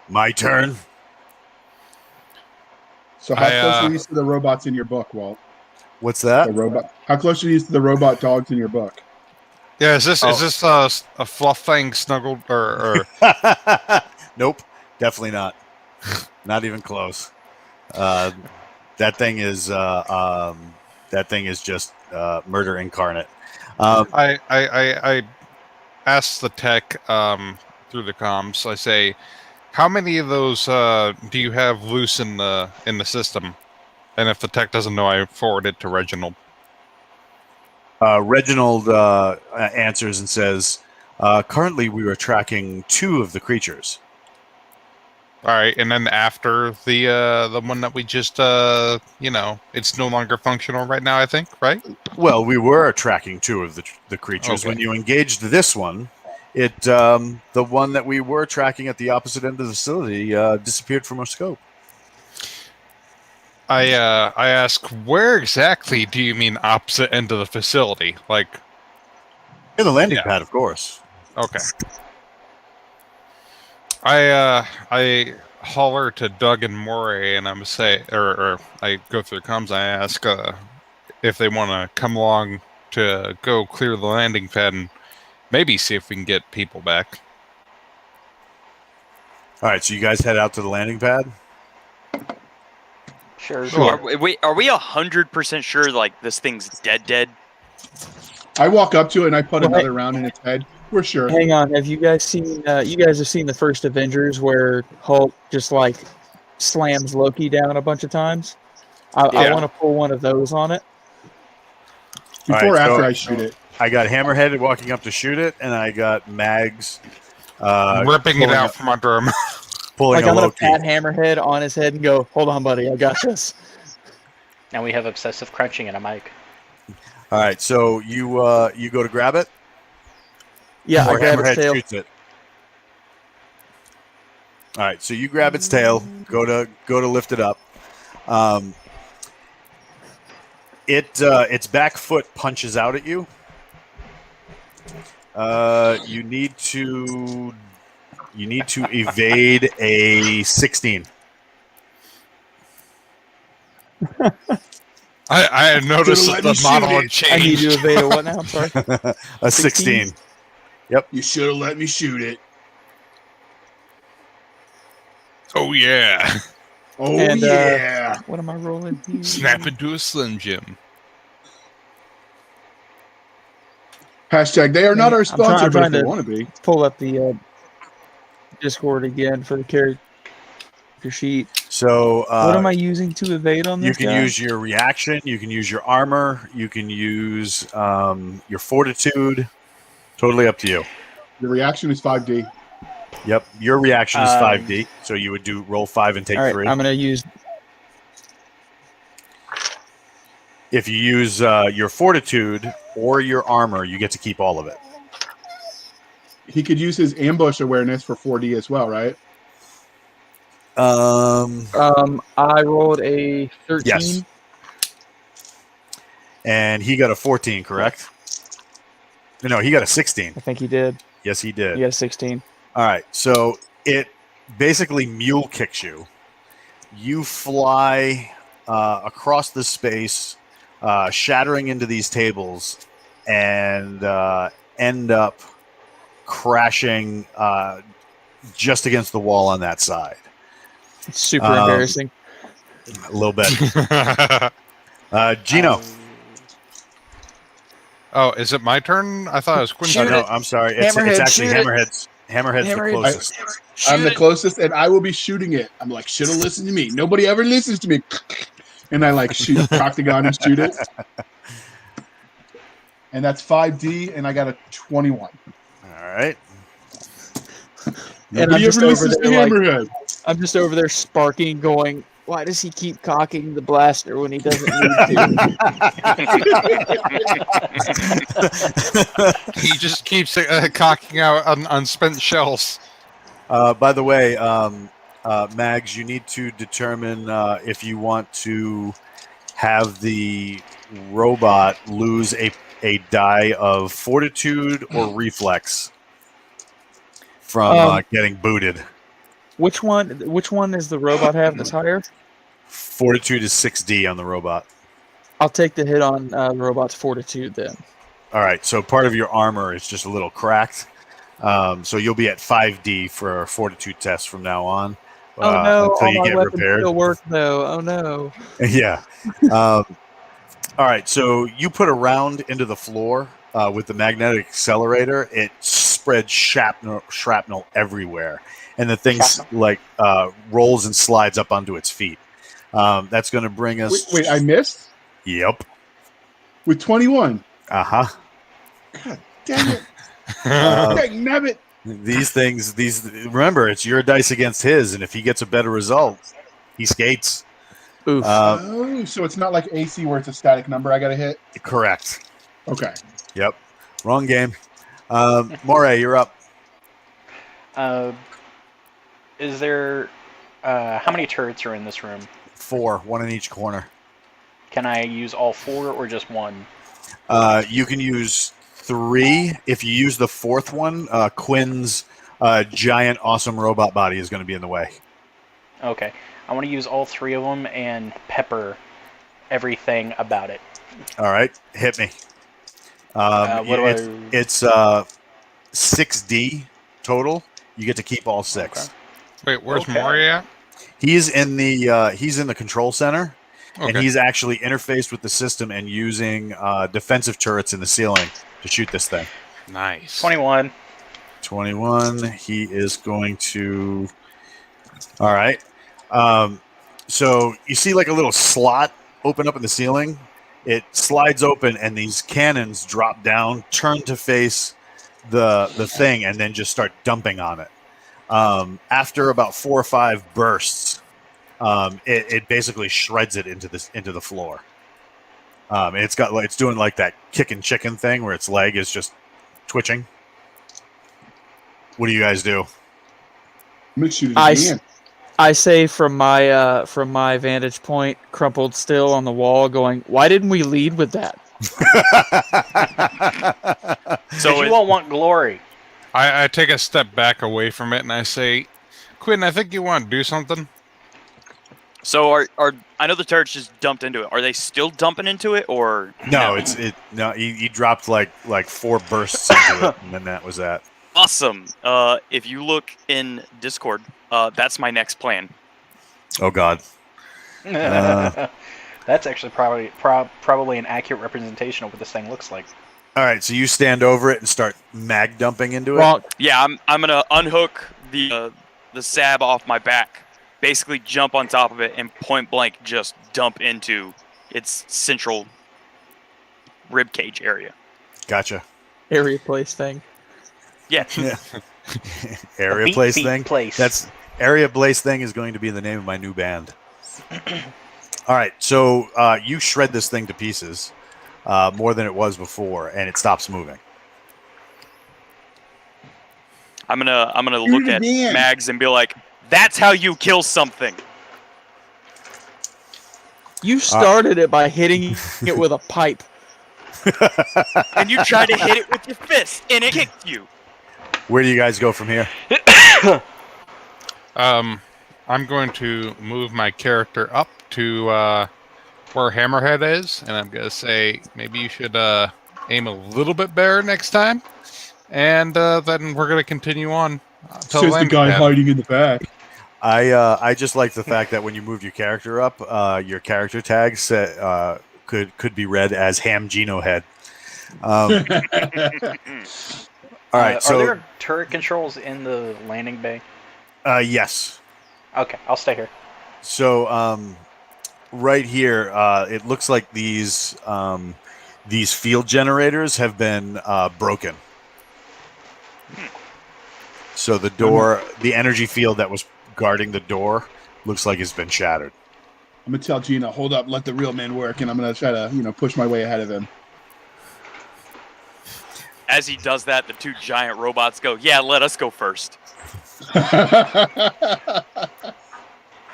"My turn." So how close are you to the robots in your book, Walt? What's that? The robot. How close are you to the robot dogs in your book? Yeah, is this a fluff thing snuggled or? Nope, definitely not. Not even close. That thing is just murder incarnate. I asked the tech through the comms. I say, how many of those do you have loose in the system? And if the tech doesn't know, I forward it to Reginald. Reginald answers and says, currently we are tracking 2 of the creatures. All right, and then after the one that we just it's no longer functional right now, I think, right? Well, we were tracking 2 of the creatures. Okay. When you engaged this one, the one that we were tracking at the opposite end of the facility disappeared from our scope. I ask, where exactly do you mean opposite end of the facility? Like In the landing pad, of course. Okay. I holler to Doug and Moray, and I'm say, or I go through the comms. I ask if they want to come along to go clear the landing pad and maybe see if we can get people back. All right, so you guys head out to the landing pad. Sure. Are we 100% sure like this thing's dead? I walk up to it and I put another round in its head. We're sure. Hang on, have you guys seen? You guys have seen the first Avengers where Hulk just like slams Loki down a bunch of times. I Yeah. want to pull one of those on it. Before All or right, after so- I shoot it? I got Hammerhead walking up to shoot it, and I got Mags Ripping it pulling out from under him. pulling Like a I'm gonna Loki. pat Hammerhead on his head and go, "Hold on, buddy, I got this." Now we have obsessive crunching and a mic. All right, so you go to grab it, Yeah, or I grab Hammerhead its tail. shoots it. All right, so you grab its tail, go to lift it up. Its back foot punches out at you. You need to evade a 16. I had noticed Should've that let the me model shoot had I need changed. to evade a what now? I'm sorry. A 16. You should have let me shoot it. Oh yeah. Oh And, yeah. What am I rolling here? Snap into a Slim Jim. Hashtag they are not our I'm sponsor, but trying if they to- want to be. Pull up the Discord again for the character sheet. So What am I using to evade on this? you can guy? use your reaction, you can use your armor, you can use your fortitude. Totally up to you. The reaction is 5D. Yep, your reaction is Um, 5D, so you would do roll 5 and take All right, 3. I'm gonna use. If you use your fortitude or your armor, you get to keep all of it. He could use his ambush awareness for 4D as well, right? I rolled a 13. Yes. And he got a 14, correct? No, he got a 16. I think he did. Yes, he did. He got a 16. All right, so it basically mule kicks you. You fly across the space, shattering into these tables, and end up crashing just against the wall on that side. It's super Um, embarrassing. A little bit. Gino. Oh, is it my turn? I thought it was Quinn's Oh, Shoot turn. no, I'm sorry. It's Hammerhead, actually shoot it. Hammerhead's. Hammerhead's the Hammerhead. closest. I'm the closest, and I will be shooting it. I'm like, should have listened to me. Nobody ever listens to me. And I like shoot, cock the gun and shoot it. And that's 5D, and I got a 21. All right. And Nobody I'm just ever over listens to there, like, Hammerhead. I'm just over there sparking, going, "Why does he keep cocking the blaster when he doesn't need to?" He just keeps cocking out unspent shells. By the way, Mags, you need to determine if you want to have the robot lose a die of fortitude or reflex from getting booted. Which one is the robot have that's higher? Fortitude is 6D on the robot. I'll take the hit on the robot's fortitude then. All right, so part of your armor is just a little cracked. So you'll be at 5D for a fortitude test from now on. Oh no! Until All you my get weapons repaired. still work though. Oh no! Yeah. All right. So you put a round into the floor with the magnetic accelerator. It spreads shrapnel everywhere, and the thing rolls and slides up onto its feet. That's going to bring us. Wait, I missed? Yep. With 21. Uh-huh. God dang it. Uh, Dang nabbit. remember, it's your dice against his, and if he gets a better result, he skates. Oof. Oh, so it's not like AC where it's a static number I got to hit? Correct. Okay. Yep. Wrong game. Moray, you're up. Is there... how many turrets are in this room? 4, 1 in each corner. Can I use all 4 or just 1? You can use 3. If you use the 4th one, Quinn's giant, awesome robot body is going to be in the way. Okay. I want to use all 3 of them and pepper everything about it. All right, hit me. It's 6D total. You get to keep all 6. Okay. Wait, where's Okay. Maury at? He's in the control center, and Okay. he's actually interfaced with the system and using defensive turrets in the ceiling to shoot this thing. Nice. 21. 21. He is going to. All right. So you see like a little slot open up in the ceiling. It slides open, and these cannons drop down, turn to face the thing, and then just start dumping on it. After about 4 or 5 bursts, it basically shreds it into the floor. And it's doing like that kicking chicken thing where its leg is just twitching. What do you guys do? I'm gonna shoot it again. I say from my vantage point, crumpled still on the wall, going, "Why didn't we lead with that?" So you all want glory. I take a step back away from it and I say, Quinn, I think you want to do something. So are I know the turrets just dumped into it. Are they still dumping into it, or No, he dropped like 4 bursts into it, and then that was that. Awesome. If you look in Discord, that's my next plan. Oh God. That's actually probably an accurate representation of what this thing looks like. All right, so you stand over it and start mag dumping into it. Wrong. Yeah, I'm gonna unhook the sab off my back, basically jump on top of it, and point blank just dump into its central rib cage area. Gotcha. Area place thing. Yeah. Yeah. Area Place thing. That's Area Place thing is going to be the name of my new band. All right, so you shred this thing to pieces, more than it was before, and it stops moving. I'm gonna look at Mags and be like, "That's how you kill something." You started it by hitting it with a pipe. And you try to hit it with your fist, and it kicked you. Where do you guys go from here? I'm going to move my character up to where Hammerhead is, and I'm going to say maybe you should aim a little bit better next time, and then we're going to continue on. Says the guy hiding in the back. I just like the fact that when you moved your character up, your character tag could be read as Ham Geno Head. All right. Are there turret controls in the landing bay? Yes. Okay, I'll stay here. So right here, it looks like these field generators have been broken. So the door, the energy field that was guarding the door, looks like it's been shattered. I'm gonna tell Gina, hold up, let the real man work, and I'm gonna try to, push my way ahead of him. As he does that, the 2 giant robots go, "Yeah, let us go first."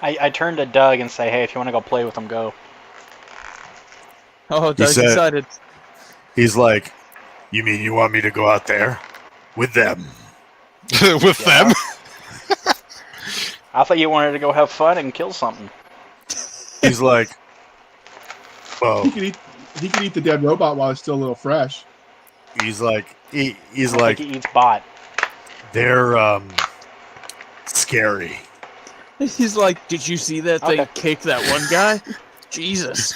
I turn to Doug and say, "Hey, if you want to go play with them, go." Oh, Doug's excited. He's like, "You mean you want me to go out there with them?" With them? I thought you wanted to go have fun and kill something. He's like, "Well, he can eat the dead robot while it's still a little fresh." He's like, I think he eats bot. They're scary. He's like, "Did you see that thing kick that one guy? Jesus."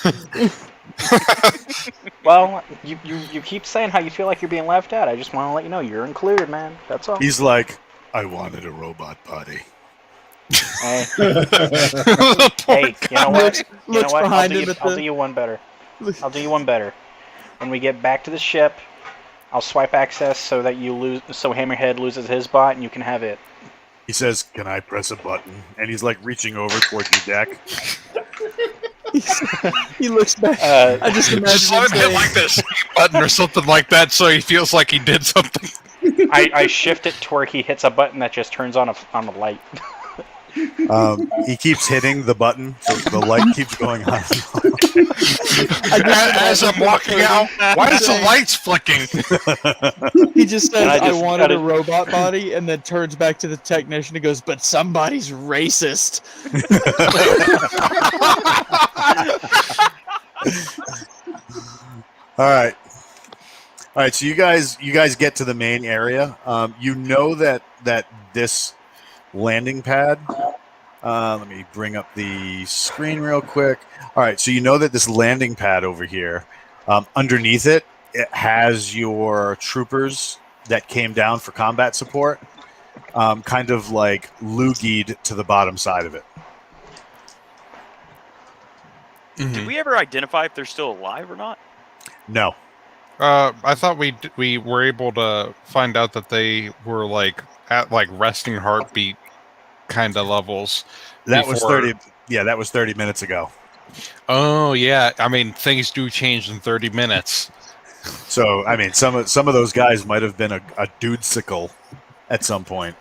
Well, you keep saying how you feel like you're being left out. I just want to let you know you're included, man. That's all. He's like, "I wanted a robot buddy." Hey, hey, you know what? You know what? I'll do you one better. I'll do you one better. When we get back to the ship, I'll swipe access so that so Hammerhead loses his bot and you can have it. He says, "Can I press a button?" And he's like reaching over towards your deck. He looks back. I just imagine Just let him hit like this button or something like that, so he feels like he did something. I shift it to where he hits a button that just turns on a light. He keeps hitting the button, so the light keeps going on. As I'm walking out, why is the lights flicking? He just says, "I wanted a robot body," and then turns back to the technician and goes, "But somebody's racist." All right. So you guys get to the main area. You know that this landing pad. Let me bring up the screen real quick. All right, so you know that this landing pad over here, underneath it has your troopers that came down for combat support, kind of like loogied to the bottom side of it. Did we ever identify if they're still alive or not? No. I thought we were able to find out that they were like at like resting heartbeat kind of levels. That was before- 30. Yeah, that was 30 minutes ago. Oh yeah, I mean things do change in 30 minutes. So I mean, some of those guys might have been a dude-sickle at some point.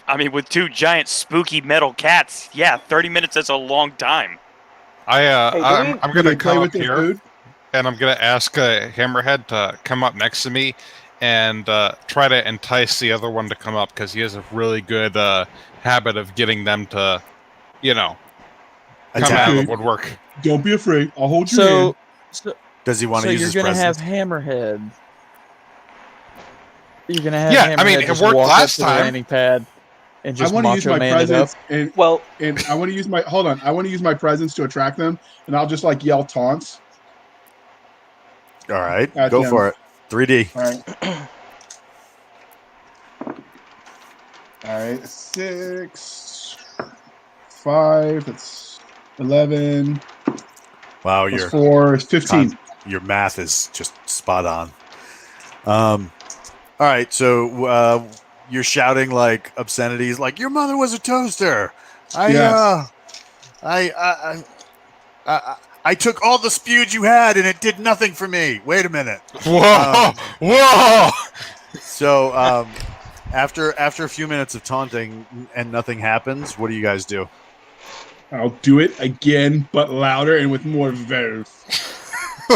I mean, with 2 giant spooky metal cats, yeah, 30 minutes is a long time. I'm Do gonna they play come with up their here food? and I'm gonna ask Hammerhead to come up next to me and try to entice the other one to come up because he has a really good habit of getting them to, come Attack. out of the woodwork. Don't be afraid. I'll hold your hand. So Does he want so to use you're his gonna presence? have Hammerhead. You're gonna have Yeah, I mean, Hammerhead it just worked walk last up to the time. landing pad and I just want to use macho my man it up. presence, Well, and I want to use my hold on. I want to use my presence to attract them, and I'll just like yell taunts. All right, At go them. for it. 3D. All right. All right. 6, 5. That's 11. Wow, Plus 4 is 15. your math is just spot on. All right, so you're shouting like obscenities, like your mother was a toaster. Yes. I took all the spewed you had, and it did nothing for me. Wait a minute. Whoa! Whoa! So after a few minutes of taunting and nothing happens, what do you guys do? I'll do it again, but louder and with more verve.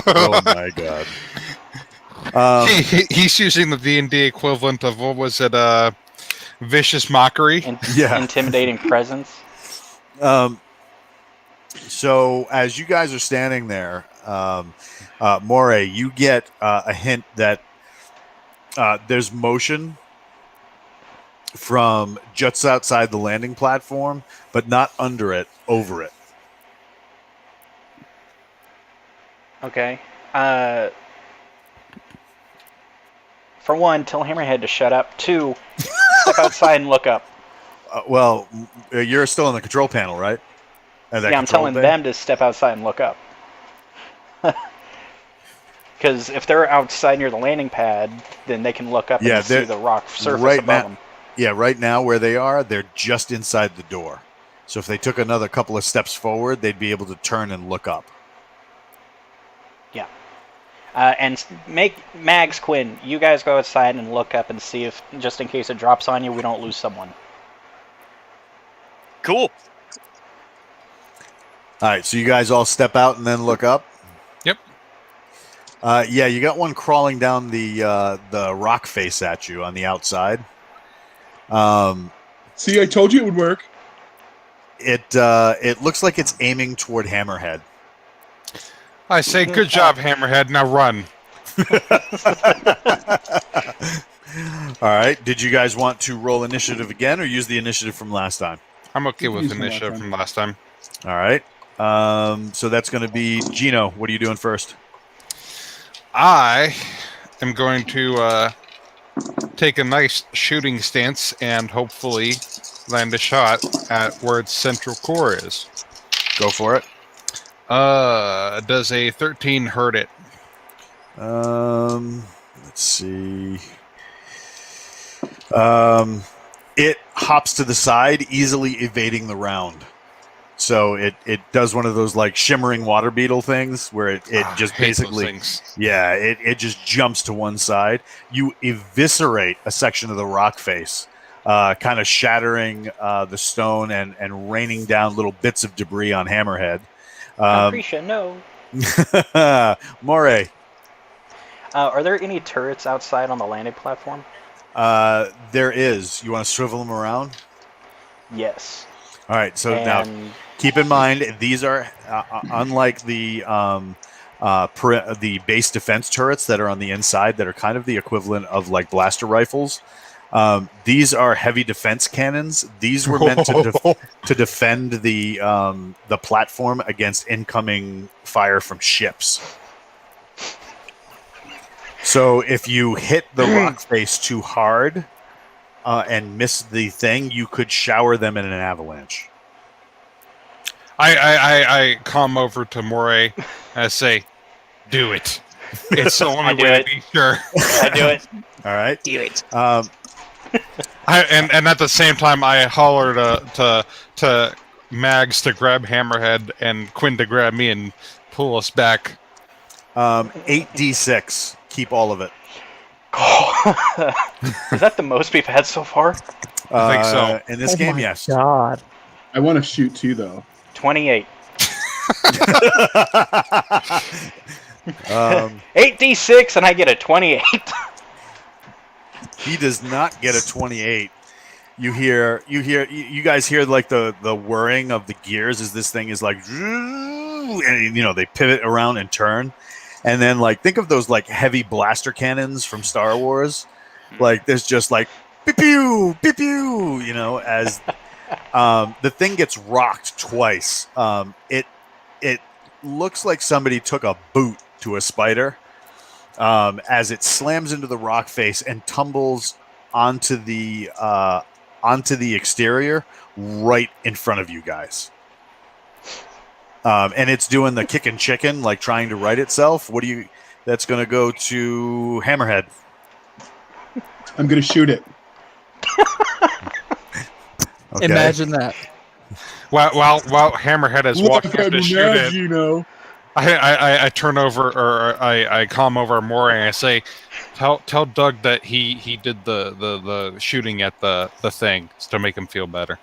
Oh my god. He's using the D&D equivalent of what was it? Vicious mockery. Yeah. Intimidating presence. So as you guys are standing there, Moray, you get a hint that there's motion from just outside the landing platform, but not under it, over it. Okay. For one, tell Hammerhead to shut up. 2, step outside and look up. Well, you're still in the control panel, right? That Yeah, I'm control telling thing? them to step outside and look up. Because if they're outside near the landing pad, then they can look up Yeah, and see they're- the rock surface right above now- them. Yeah, right now where they are, they're just inside the door. So if they took another couple of steps forward, they'd be able to turn and look up. And make Mags, Quinn, you guys go outside and look up and see if, just in case it drops on you, we don't lose someone. Cool. All right, so you guys all step out and then look up. Yep. Yeah, you got one crawling down the rock face at you on the outside. See, I told you it would work. It looks like it's aiming toward Hammerhead. I say, good job, Hammerhead. Now run. All right, did you guys want to roll initiative again or use the initiative from last time? I'm okay with Use from last initiative time. from last time. All right. So that's going to be Gino. What are you doing first? I am going to take a nice shooting stance and hopefully land a shot at where its central core is. Go for it. Does a 13 hurt it? Let's see. It hops to the side, easily evading the round. So it does one of those like shimmering water beetle things where it just hate those basically, things. yeah, it just jumps to one side. You eviscerate a section of the rock face, kind of shattering the stone and raining down little bits of debris on Hammerhead. Appreciate no. Moray, Are there any turrets outside on the landing platform? there is. You want to swivel them around? Yes. All right. So now And keep in mind these are unlike the base defense turrets that are on the inside that are kind of the equivalent of like blaster rifles. These are heavy defense cannons. These were meant to defend the platform against incoming fire from ships. So if you hit the rock face too hard and miss the thing, you could shower them in an avalanche. I come over to Moray and I say, "Do it. It's the only do way it. to be sure." I do it. All right. Do it. And at the same time, I holler to Mags to grab Hammerhead and Quinn to grab me and pull us back. 8d6. Keep all of it. Is that the most we've had so far? I think so. In this game, my yes. God. I want to shoot too, though. 28. 8d6. 8d6 and I get a 28. He does not get a 28. You guys hear like the whirring of the gears as this thing is like, and they pivot around and turn. And then like think of those like heavy blaster cannons from Star Wars. Like there's just like pew pew pew pew, as the thing gets rocked twice. It looks like somebody took a boot to a spider as it slams into the rock face and tumbles onto the exterior right in front of you guys. And it's doing the kicking chicken, like trying to right itself. That's going to go to Hammerhead. I'm going to shoot it. Okay. Imagine that. While Hammerhead is walking up to shoot it, I turn over, or I calm over Moray and I say, tell Doug that he did the shooting at the thing to make him feel better.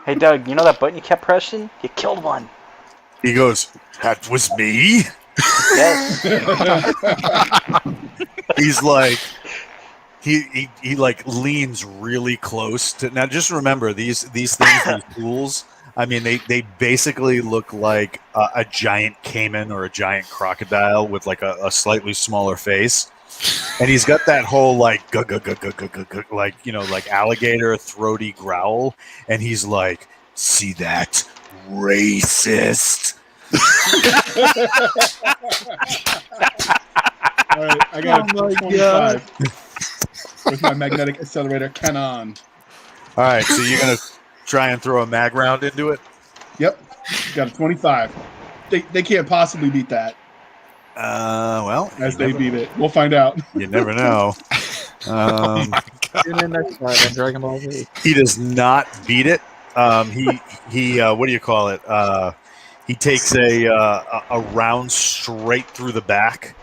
Hey, Doug, you know that button you kept pressing? You killed one. He goes, "That was me?" Yes. He's like, he like leans really close to. Now, just remember these things, these tools. I mean, they basically look like a giant caiman or a giant crocodile with like a slightly smaller face, and he's got that whole like like like alligator throaty growl, and he's like, "See that, racist." All right, I got a 25 with my magnetic accelerator cannon. All right, so you're gonna try and throw a mag round into it. Yep, got a 25. They can't possibly beat that. Well, As they beat it, we'll find out. You never know. Tune in next time on Dragon Ball Z. He does not beat it. He what do you call it? He takes a round straight through the back,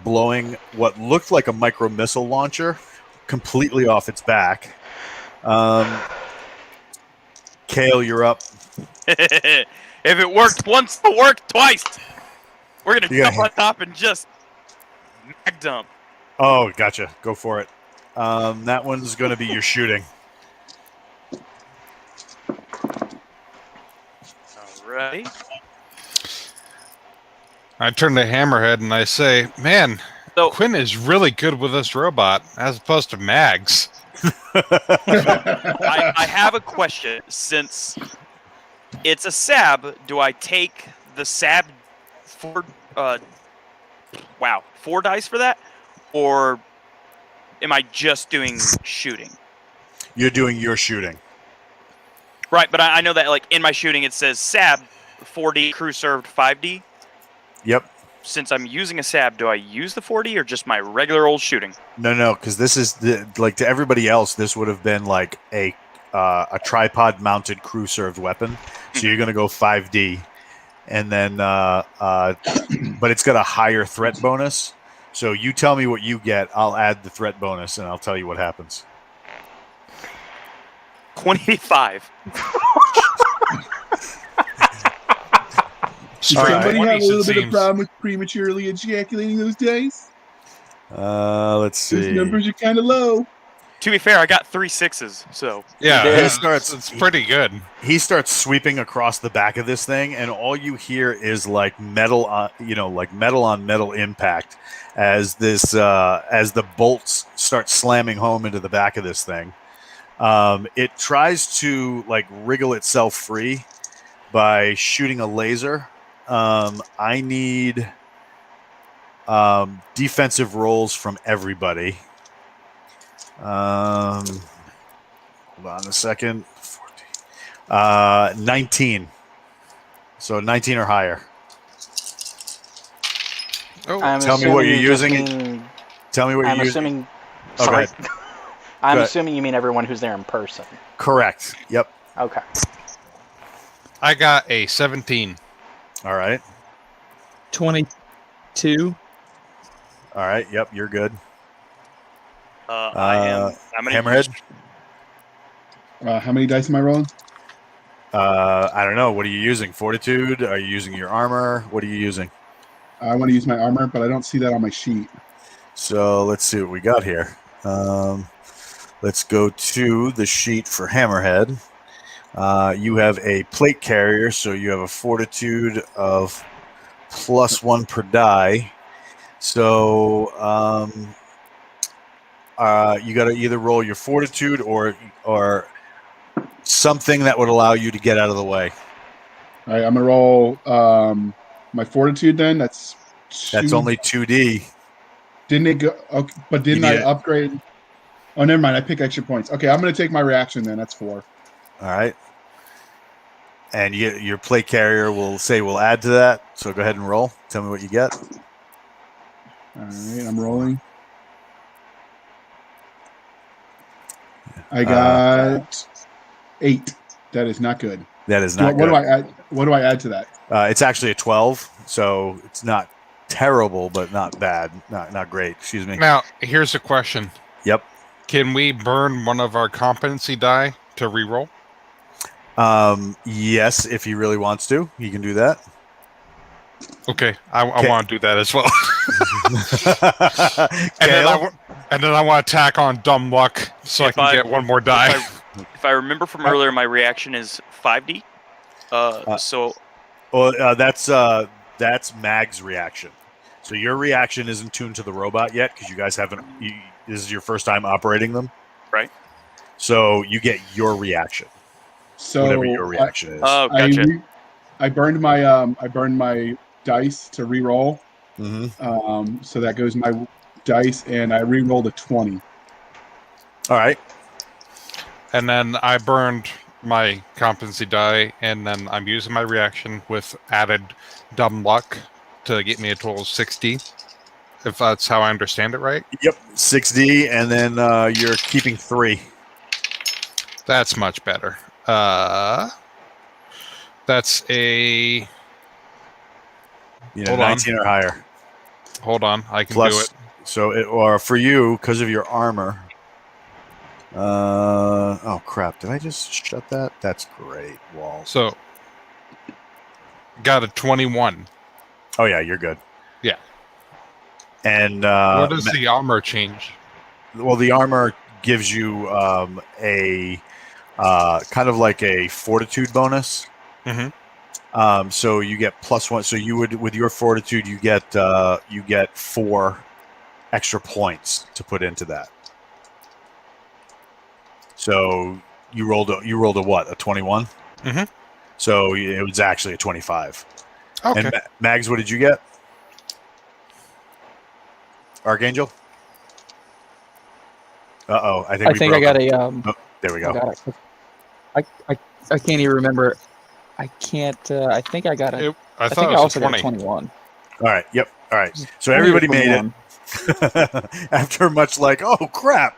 blowing what looked like a micro missile launcher completely off its back. Kale, you're up. If it worked once, it worked twice. We're gonna jump on top and just mag dump. Oh, gotcha. Go for it. That one's going to be your shooting. Alright. I turn to Hammerhead and I say, "Man, So Quinn is really good with this robot as opposed to Mags." I have a question. Since it's a SAB, do I take the SAB four dice for that? Or am I just doing shooting? You're doing your shooting. Right, but I know that like in my shooting it says SAB 4D, crew served 5D. Yep. Since I'm using a SAB, do I use the 4D or just my regular old shooting? No, because this is like to everybody else, this would have been like a tripod-mounted crew-served weapon. So you're going to go 5D, and then but it's got a higher threat bonus. So you tell me what you get, I'll add the threat bonus, and I'll tell you what happens. 25. Did somebody have a little bit of problem with prematurely ejaculating those days? Let's see. Those numbers are kind of low. To be fair, I got 3 6s, so Yeah, it's pretty good. He starts sweeping across the back of this thing, and all you hear is like metal on metal impact as this as the bolts start slamming home into the back of this thing. It tries to like wriggle itself free by shooting a laser. I need defensive rolls from everybody. Hold on a second. 14. 19. So 19 or higher. Oh, I'm Tell me what assuming you're you just using. mean- Tell me what I'm you're using. assuming. Oh, go Sorry. ahead. I'm Go ahead. assuming you mean everyone who's there in person. Correct. Yep. Okay. I got a 17. All right. 22. All right. Yep. You're good. I am. I'm gonna Hammerhead. How many dice am I rolling? I don't know. What are you using? Fortitude? Are you using your armor? What are you using? I want to use my armor, but I don't see that on my sheet. So let's see what we got here. Let's go to the sheet for Hammerhead. You have a plate carrier, so you have a fortitude of +1 per die. So you got to either roll your fortitude or something that would allow you to get out of the way. All right, I'm gonna roll my fortitude. Then that's That's only 2D. Didn't it go? Okay, but didn't You I need it. upgrade? Oh, never mind. I pick extra points. Okay, I'm gonna take my reaction then. That's 4. All right. And your plate carrier will say we'll add to that. So go ahead and roll. Tell me what you get. All right, I'm rolling. I got 8. That is not good. That is not What good. do I add? What do I add to that? It's actually a 12, so it's not terrible, but not bad. Not great. Excuse me. Now, here's a question. Yep. Can we burn one of our competency die to reroll? Yes, if he really wants to, he can do that. Okay, I Okay. want to do that as well. Kale? And then I want to tack on dumb luck so I If can I- get one more die. If I remember from earlier, my reaction is 5D. So Well, that's Mag's reaction. So your reaction isn't tuned to the robot yet because you guys haven't. This is your first time operating them, right. so you get your reaction, So whatever your reaction is. Oh, gotcha. I burned my dice to re-roll. Mm-hmm. So that goes my dice, and I re-rolled a 20. All right. And then I burned my competency die, and then I'm using my reaction with added dumb luck to get me a total of 60. If that's how I understand it right. Yep. 6D, and then you're keeping 3. That's much better. That's a... Hold on. 19 or higher. Hold on, I can Plus, do it. So or for you, because of your armor. Oh crap! Did I just shut that? That's great, Walt. So, got a 21. Oh yeah, you're good. Yeah. And What does the armor change? well, the armor gives you a kind of like a fortitude bonus. Mm-hmm. So you get +1. So you would, with your fortitude, you get 4 extra points to put into that. So you rolled a what? A 21? Mm-hmm. So it was actually a 25. Okay. And Mags, what did you get? Archangel? Uh-oh. I think I got a. Oh, there we go. I can't even remember. I can't. I think I got a. I I thought think it I was also a got 20. a 21. All right. Yep. All right. So everybody made it. 21. After much like, oh crap.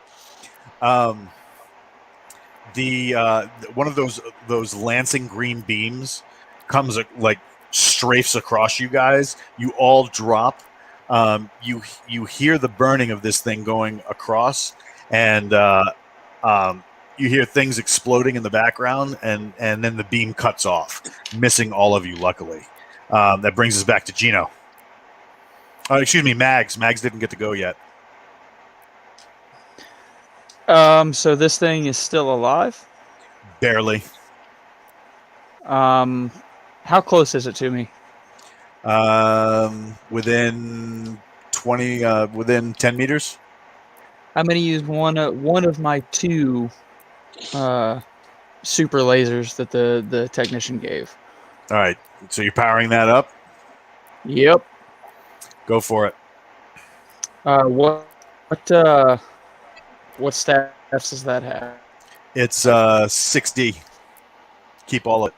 The one of those lancing green beams comes like strafes across you guys. You all drop. You hear the burning of this thing going across, and you hear things exploding in the background, and then the beam cuts off, missing all of you. Luckily, that brings us back to Gino. Excuse me, Mags. Mags didn't get to go yet. So this thing is still alive. Barely. How close is it to me? Within 20, within 10 meters. I'm going to use one of my 2 super lasers that the technician gave. All right. So you're powering that up. Yep. Go for it. What stats does that have? It's 6D. Keep all it.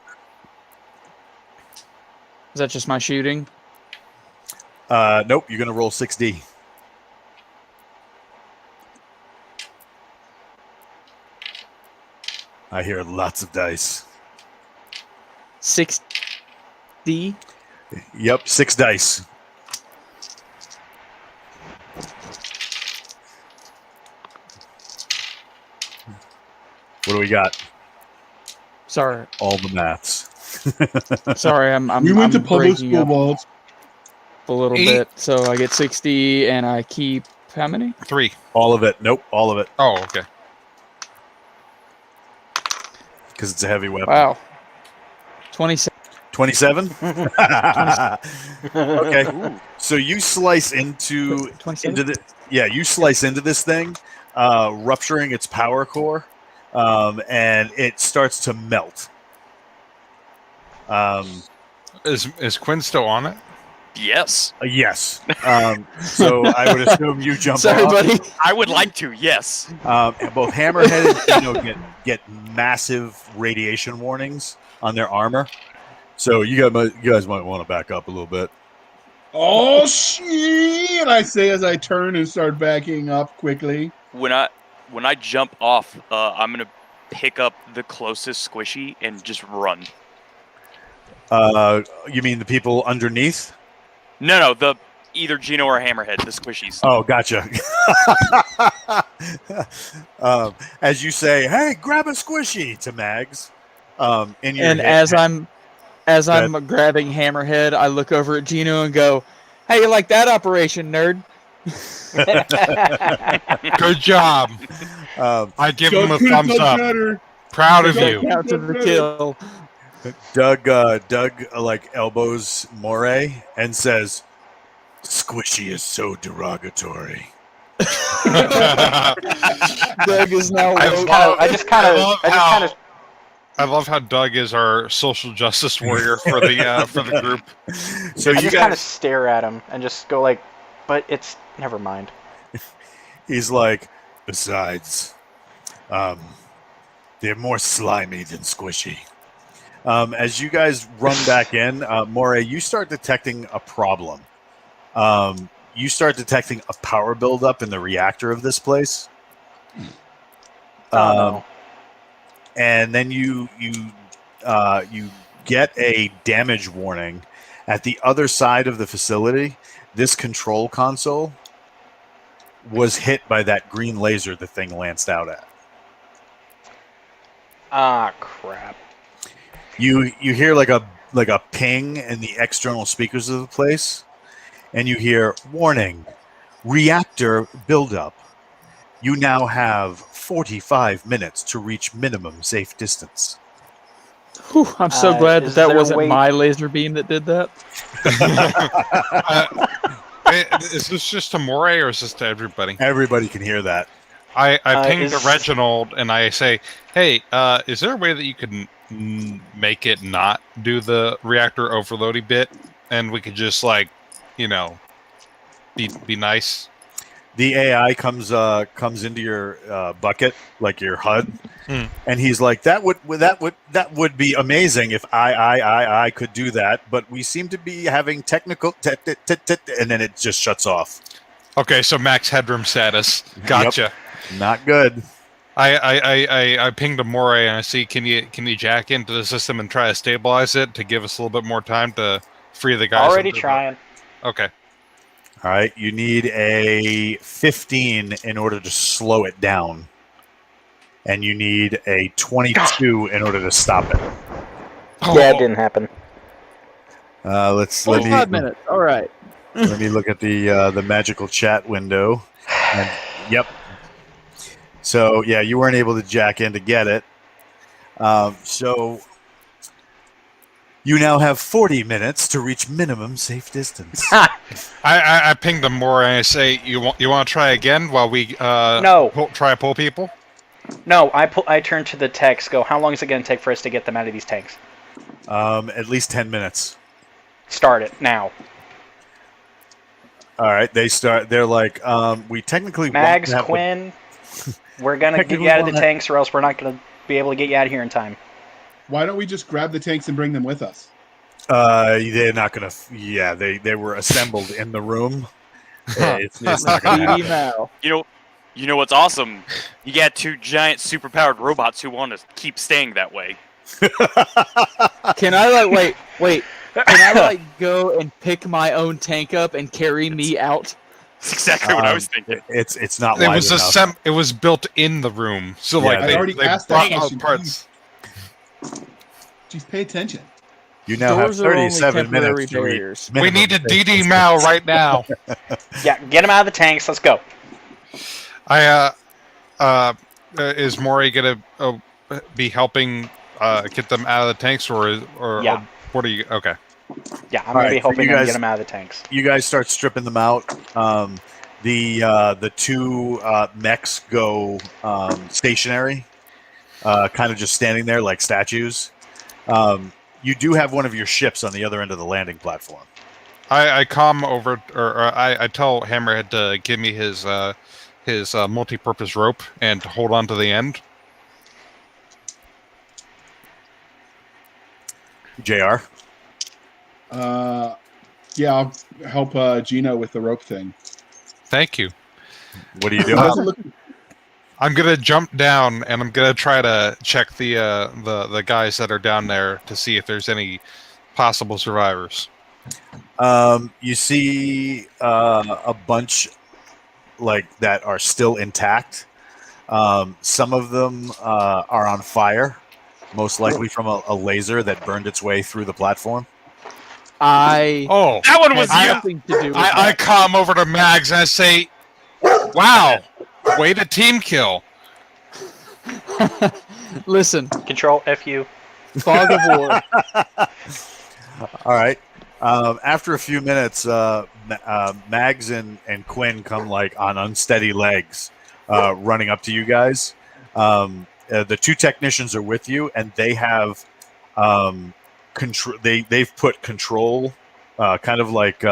Is that just my shooting? Nope, you're going to roll 6D. I hear lots of dice. 6D? Yep, 6 dice. What do we got? Sorry. All the maths. Sorry, I'm We went to I'm public breaking school, up Walt. a little 8. bit. So I get 60 and I keep how many? 3. All of it. Nope, all of it. Oh, okay. Because it's a heavy weapon. Wow. 27. 27? Okay. So you slice into 27? you slice into this thing, rupturing its power core, and it starts to melt. Is Quinn still on it? Yes. Yes. So I would assume you jump Sorry, off. buddy. I would like to, yes. And both Hammerhead and Dino get massive radiation warnings on their armor. So you guys might want to back up a little bit. Oh shit! I say as I turn and start backing up quickly. When I jump off, I'm gonna pick up the closest squishy and just run. You mean the people underneath? No, either Gino or Hammerhead, the squishies. Oh, gotcha. As you say, "Hey, grab a squishy" to Mags. In your And head. as I'm grabbing Hammerhead, I look over at Gino and go, "How you like that operation, nerd?" Good job. I give him a thumbs up. Better. Proud of you. Count to the kill. Doug like elbows Moray and says, "Squishy is so derogatory." Doug is now I woke. I love how Doug is our social justice warrior for the group. So I you just kind of guys, stare at him and just go like, but it's never mind. he's like, besides, they're more slimy than squishy. As you guys run back in, Moray, you start detecting a problem. You start detecting a power buildup in the reactor of this place. No. And then you get a damage warning at the other side of the facility. This control console was hit by that green laser the thing lanced out at. Ah, crap. You hear like a ping in the external speakers of the place, and you hear, "Warning, reactor buildup. You now have 45 minutes to reach minimum safe distance." Whew, I'm so glad is that there a wasn't way- my laser beam that did that. Is this just to Moray or is this to everybody? Everybody can hear that. I ping to is- Reginald and I say, "Hey, is there a way that you can make it not do the reactor overloading bit, and we could just be nice?" The AI comes into your bucket, like your HUD, and he's like, "That would be amazing if I could do that, but we seem to be having technical and then it just shuts off." Okay, so max headroom status. Gotcha. Not good. I pinged to Moray and I see, can you jack into the system and try to stabilize it to give us a little bit more time to free the guys? Already trying. Okay. All right, you need a 15 in order to slow it down, and you need a 22 in order to stop it. Yeah, it didn't happen. Let 5 me minutes. All right. let me look at the magical chat window. And, yep. So yeah, you weren't able to jack in to get it. So you now have 40 minutes to reach minimum safe distance. I pinged them more and I say, you want to try again while we No. try to pull people? No, I turn to the techs, go, how long is it going to take for us to get them out of these tanks? At least 10 minutes. Start it, now. All right, they're like, we technically Mags, want to have Quinn, we're going to get you out of the tanks or else we're not going to be able to get you out of here in time. Why don't we just grab the tanks and bring them with us? They're not gonna. Yeah, they were assembled in the room. It's not gonna Speedy happen. Mal. You know what's awesome? You got two giant superpowered robots who want to keep staying that way. Can I wait? Can I go and pick my own tank up and carry me out? That's exactly what I was thinking. It's not. It wide was enough. It was built in the room, so Yeah, like I they already asked that brought out question. parts. Jeez, pay attention. You now have Doors are only 37 temporary minutes to read. barriers. We need to minimum DD Mao right now. Yeah, get him out of the tanks. Let's go. Is Maury gonna be helping get them out of the tanks, or Yeah. what are you? Okay. Yeah, I'm All gonna be right, so helping you them guys- get him out of the tanks. You guys start stripping them out. The two mechs go stationary, kind of just standing there like statues. You do have one of your ships on the other end of the landing platform. I come over, or I tell Hammerhead to give me his multi-purpose rope and to hold on to the end. JR. Yeah, I'll help Gino with the rope thing. Thank you. What are you It doing? doesn't look. I'm gonna jump down and I'm gonna try to check the guys that are down there to see if there's any possible survivors. You see a bunch like that are still intact. Some of them are on fire, most likely from a laser that burned its way through the platform. I Oh, That one was had you. nothing to do with I come over to Mags and I say, "Wow, way to team kill." that. Listen, Control FU. fog of war. All right. After a few minutes, Mags and Quinn come like on unsteady legs, running up to you guys. The two technicians are with you, and they have control. They've put control, kind of like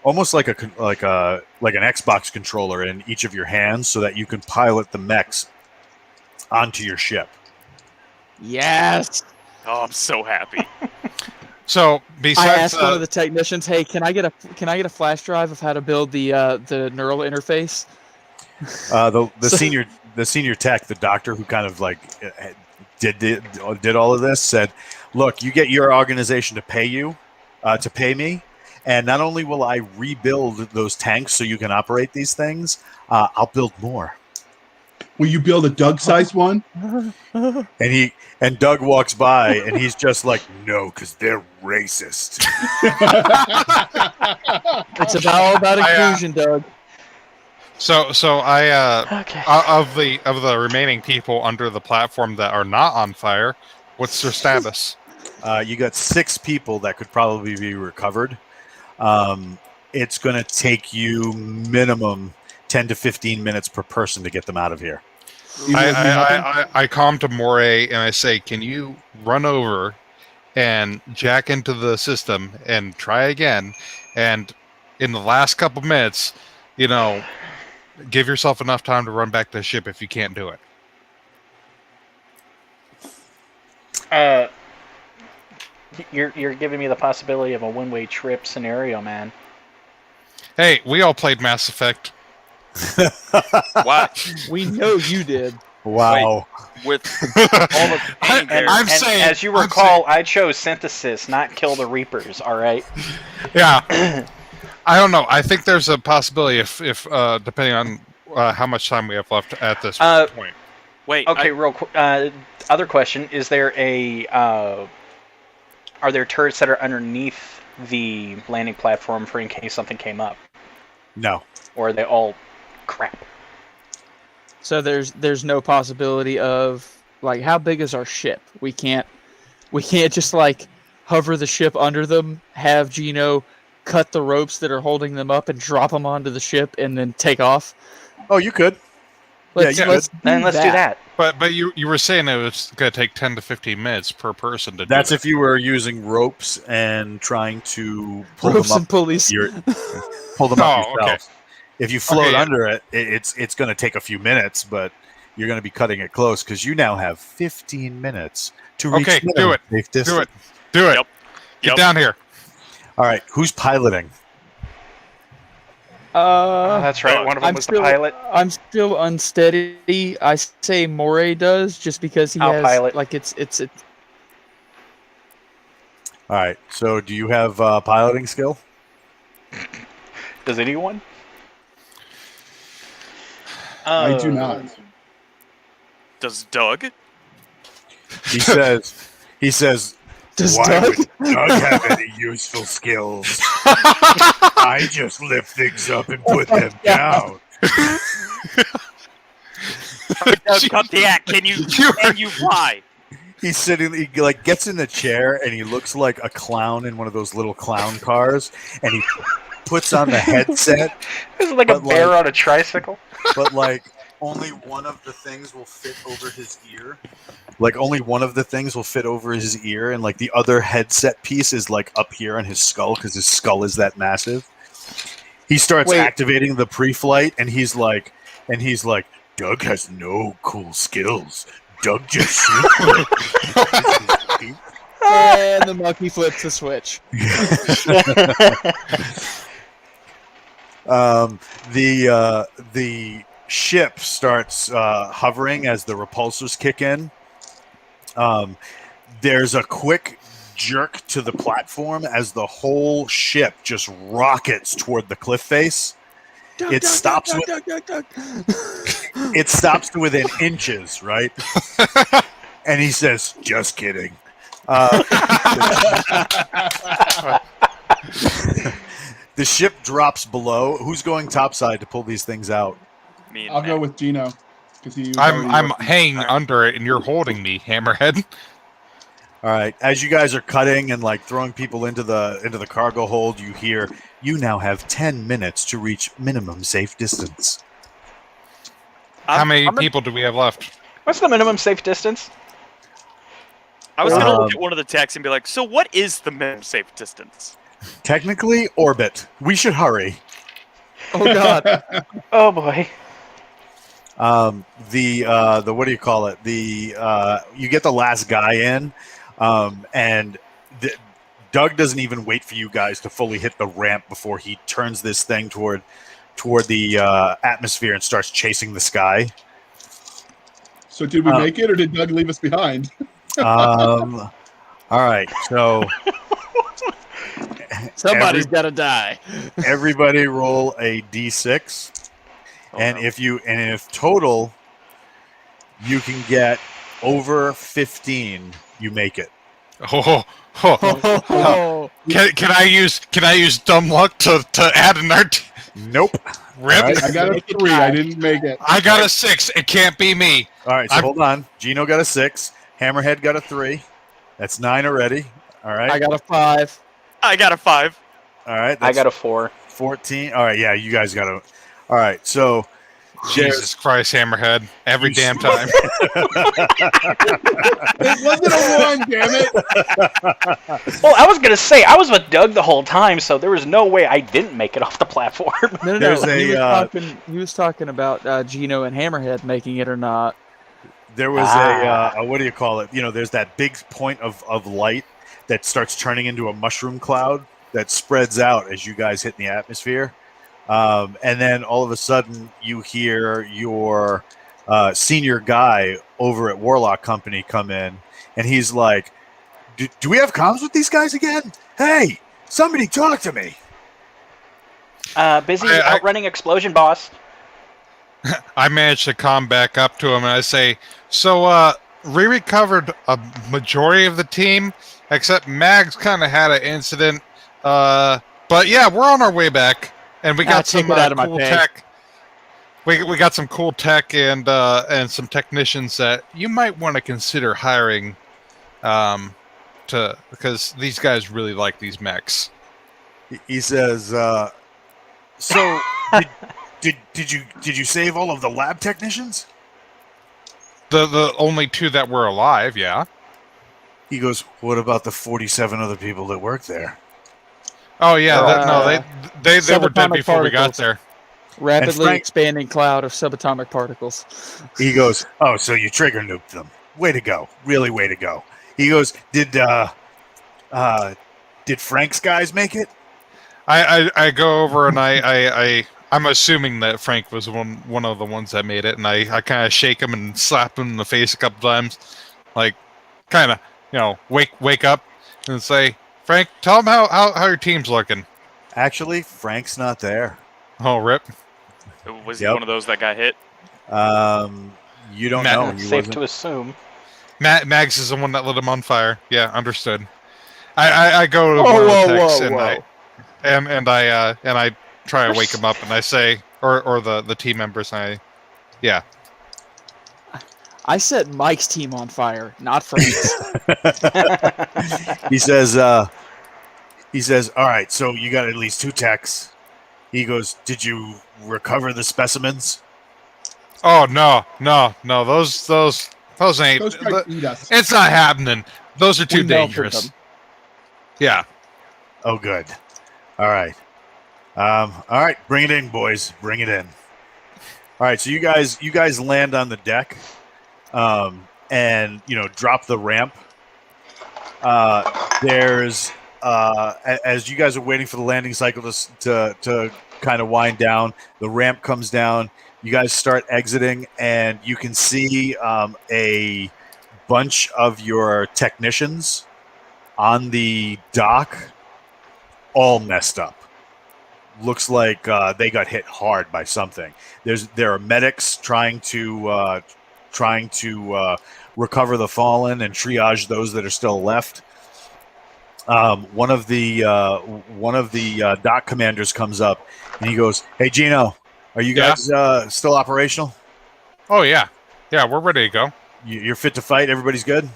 almost like an Xbox controller in each of your hands, so that you can pilot the mechs onto your ship. Yes. Oh, I'm so happy. So I besides, asked one of the technicians, "Hey, can I get a flash drive of how to build the neural interface?" The senior tech, the doctor who kind of like did all of this, said, "Look, you get your organization to pay me, and not only will I rebuild those tanks so you can operate these things, I'll build more." Will you build a Doug-sized one? And Doug walks by, and he's just like, "No, because they're racist." It's all about inclusion, Doug. so I Okay. of the remaining people under the platform that are not on fire, what's their status? You got 6 people that could probably be recovered. It's going to take you minimum 10 to 15 minutes per person to get them out of here. I come to Moray and I say, "Can you run over and jack into the system and try again? And in the last couple minutes, give yourself enough time to run back to the ship if you can't do it." You're giving me the possibility of a one-way trip scenario, man. Hey, we all played Mass Effect. What? We know you did. Wow. With all the pain there. I'm And saying, as you recall, I chose synthesis, not kill the Reapers. All right. Yeah. I don't know. I think there's a possibility if depending on how much time we have left at this point. Wait. Okay, real quick. Other question: is there are there turrets that are underneath the landing platform for in case something came up, No. or are they all crap? So there's no possibility of like, how big is our ship? We can't just like hover the ship under them, have Gino cut the ropes that are holding them up and drop them onto the ship and then take off. Oh, you could. Let's you do that. But you were saying it was going to take 10 to 15 minutes per person to That's do if you were using ropes and trying to pull Ropes them and up. pulleys. Pull them up Oh, yourself. okay. If you float Okay, yeah. under it, it's going to take a few minutes, but you're going to be cutting it close because you now have 15 minutes to reach Okay, do minimum it. safe Do distance. it. Do it. Yep. Get down here. All right, who's piloting? That's right. Doug. One of them was the pilot. I'm still unsteady. I say Moray does just because he I'll has pilot. like it's. All right, so do you have piloting skill? Does anyone? I do not. Does Doug? He says, Does why Doug? would Doug have any useful skills? I just lift things up and put them down. Doug, cut the act. Can you fly? He's sitting, he like gets in the chair and he looks like a clown in one of those little clown cars, and he puts on the headset, This is like a But, bear like- on a tricycle. but like only one of the things will fit over his ear. Like only one of the things will fit over his ear, and like the other headset piece is like up here on his skull because his skull is that massive. He starts Wait. activating the pre-flight, and he's like, Doug has no cool skills. Doug just shoots. And the monkey flips the switch. The ship starts hovering as the repulsors kick in. There's a quick jerk to the platform as the whole ship just rockets toward the cliff face. It stops It stops to within inches, right? And he says, "Just kidding." The ship drops below. Who's going topside to pull these things out? Me and I'll go Matt. with Gino because he. was I'm already working. hanging under it, and you're holding me, Hammerhead. All right. As you guys are cutting and like throwing people into the cargo hold, you hear, "You now have 10 minutes to reach minimum safe distance." How many I'm people do we have left? What's the minimum safe distance? I was gonna Um, look at one of the texts and be like, "So what is the minimum safe distance?" Technically, orbit. We should hurry. Oh god. Oh boy. The what do you call it? You get the last guy in, and Doug doesn't even wait for you guys to fully hit the ramp before he turns this thing toward the atmosphere and starts chasing the sky. So did we make it, or did Doug leave us behind? All right, so Somebody's got to die. everybody roll a d6, and if total you can get over 15, you make it. Oh, Oh, Can I use dumb luck to add an art? Nope. Rip. All right. I got a 3. I didn't make it. I got a 6. It can't be me. All right, so I'm- hold on. Gino got a 6. Hammerhead got a 3. That's 9 already. All right. I got a 5. I got a 5. All right. I That's got a 4. 14. All right. Yeah, you guys got a. All right. So Jesus Christ, Hammerhead. Every You damn s- time. It wasn't a 1, damn it. Well, I was gonna say I was with Doug the whole time, so there was no way I didn't make it off the platform. No. There's He was talking about Gino and Hammerhead making it or not. there was a what do you call it? You know, there's that big point of light that starts turning into a mushroom cloud that spreads out as you guys hit the atmosphere. And then all of a sudden you hear your senior guy over at Warlock Company come in, and he's like, do we have comms with these guys again? Hey, somebody talk to me. Busy I- outrunning explosion boss. I managed to come back up to him and I say, so, we recovered a majority of the team, except Mags kind of had an incident. But yeah, we're on our way back. And we got some take it out of my cool pay. tech. We got some cool tech and some technicians that you might want to consider hiring, because these guys really like these mechs. He says, so did you save all of the lab technicians? The only 2 that were alive, yeah. He goes, what about the 47 other people that work there? Oh yeah, they were dead subatomic before we got particles. there. Rapidly Frank- expanding cloud of subatomic particles. He goes, oh, so you trigger nuked them. Way to go. Really way to go. He goes, did Did Frank's guys make it? I go over and I'm assuming that Frank was one of the ones that made it, and I kind of shake him and slap him in the face a couple times, like kind of wake up and say, Frank, tell him how your team's looking. Actually, Frank's not there. Oh, rip. Was he one of those that got hit? You don't know. It's safe to assume. Mags is the one that lit him on fire. Yeah, understood. I go to one of the techs and I try to wake him up, and I say, or the team members, and I set Mike's team on fire, not Frank's. He says, all right, so you got at least 2 techs. He goes, did you recover the specimens? Oh, no, those ain't, Those guys eat us. it's not happening. Those are too We melted dangerous. them. Yeah. Oh, good. All right. All right, bring it in, boys. Bring it in. All right, so you guys land on the deck, and drop the ramp. There's as you guys are waiting for the landing cycle to kind of wind down, the ramp comes down. You guys start exiting, and you can see a bunch of your technicians on the dock, all messed up. Looks like they got hit hard by something. There are medics trying to recover the fallen and triage those that are still left. One of the dock commanders comes up and he goes, "Hey Gino, are you guys still operational? Oh yeah, we're ready to go. You're fit to fight. Everybody's good."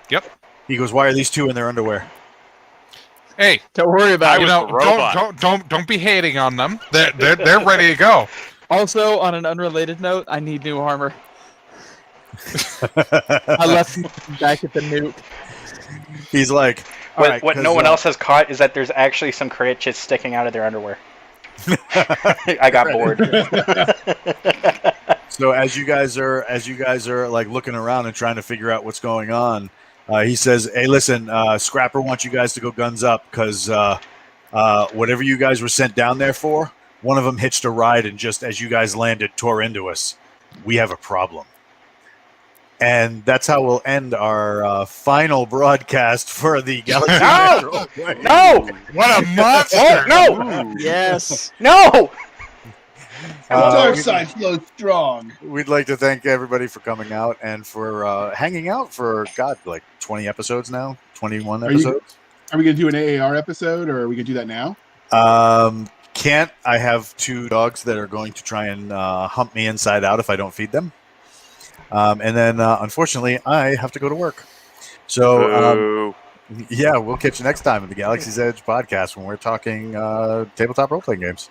Yep. He goes, "Why are these 2 in their underwear?" Hey, Don't worry about it. don't be hating on them. They're ready to go. Also, on an unrelated note, I need new armor. I left back at the nuke. He's like, "All right," What no one else has caught is that there's actually some cratchits sticking out of their underwear. I got bored. So as you guys are like looking around and trying to figure out what's going on, he says, "Hey, listen, Scrapper wants you guys to go guns up because whatever you guys were sent down there for, one of them hitched a ride and just as you guys landed, tore into us. We have a problem." And that's how we'll end our final broadcast for the Galaxy. No! What a monster! Oh, no! Yes. No! The dark side flows strong. We'd like to thank everybody for coming out and for hanging out for, like 20 episodes now, 21 episodes. Are we going to do an AAR episode, or are we going to do that now? Can't. I have 2 dogs that are going to try and hump me inside out if I don't feed them. And then, unfortunately, I have to go to work. So, we'll catch you next time in the Galaxy's Edge podcast when we're talking tabletop role-playing games.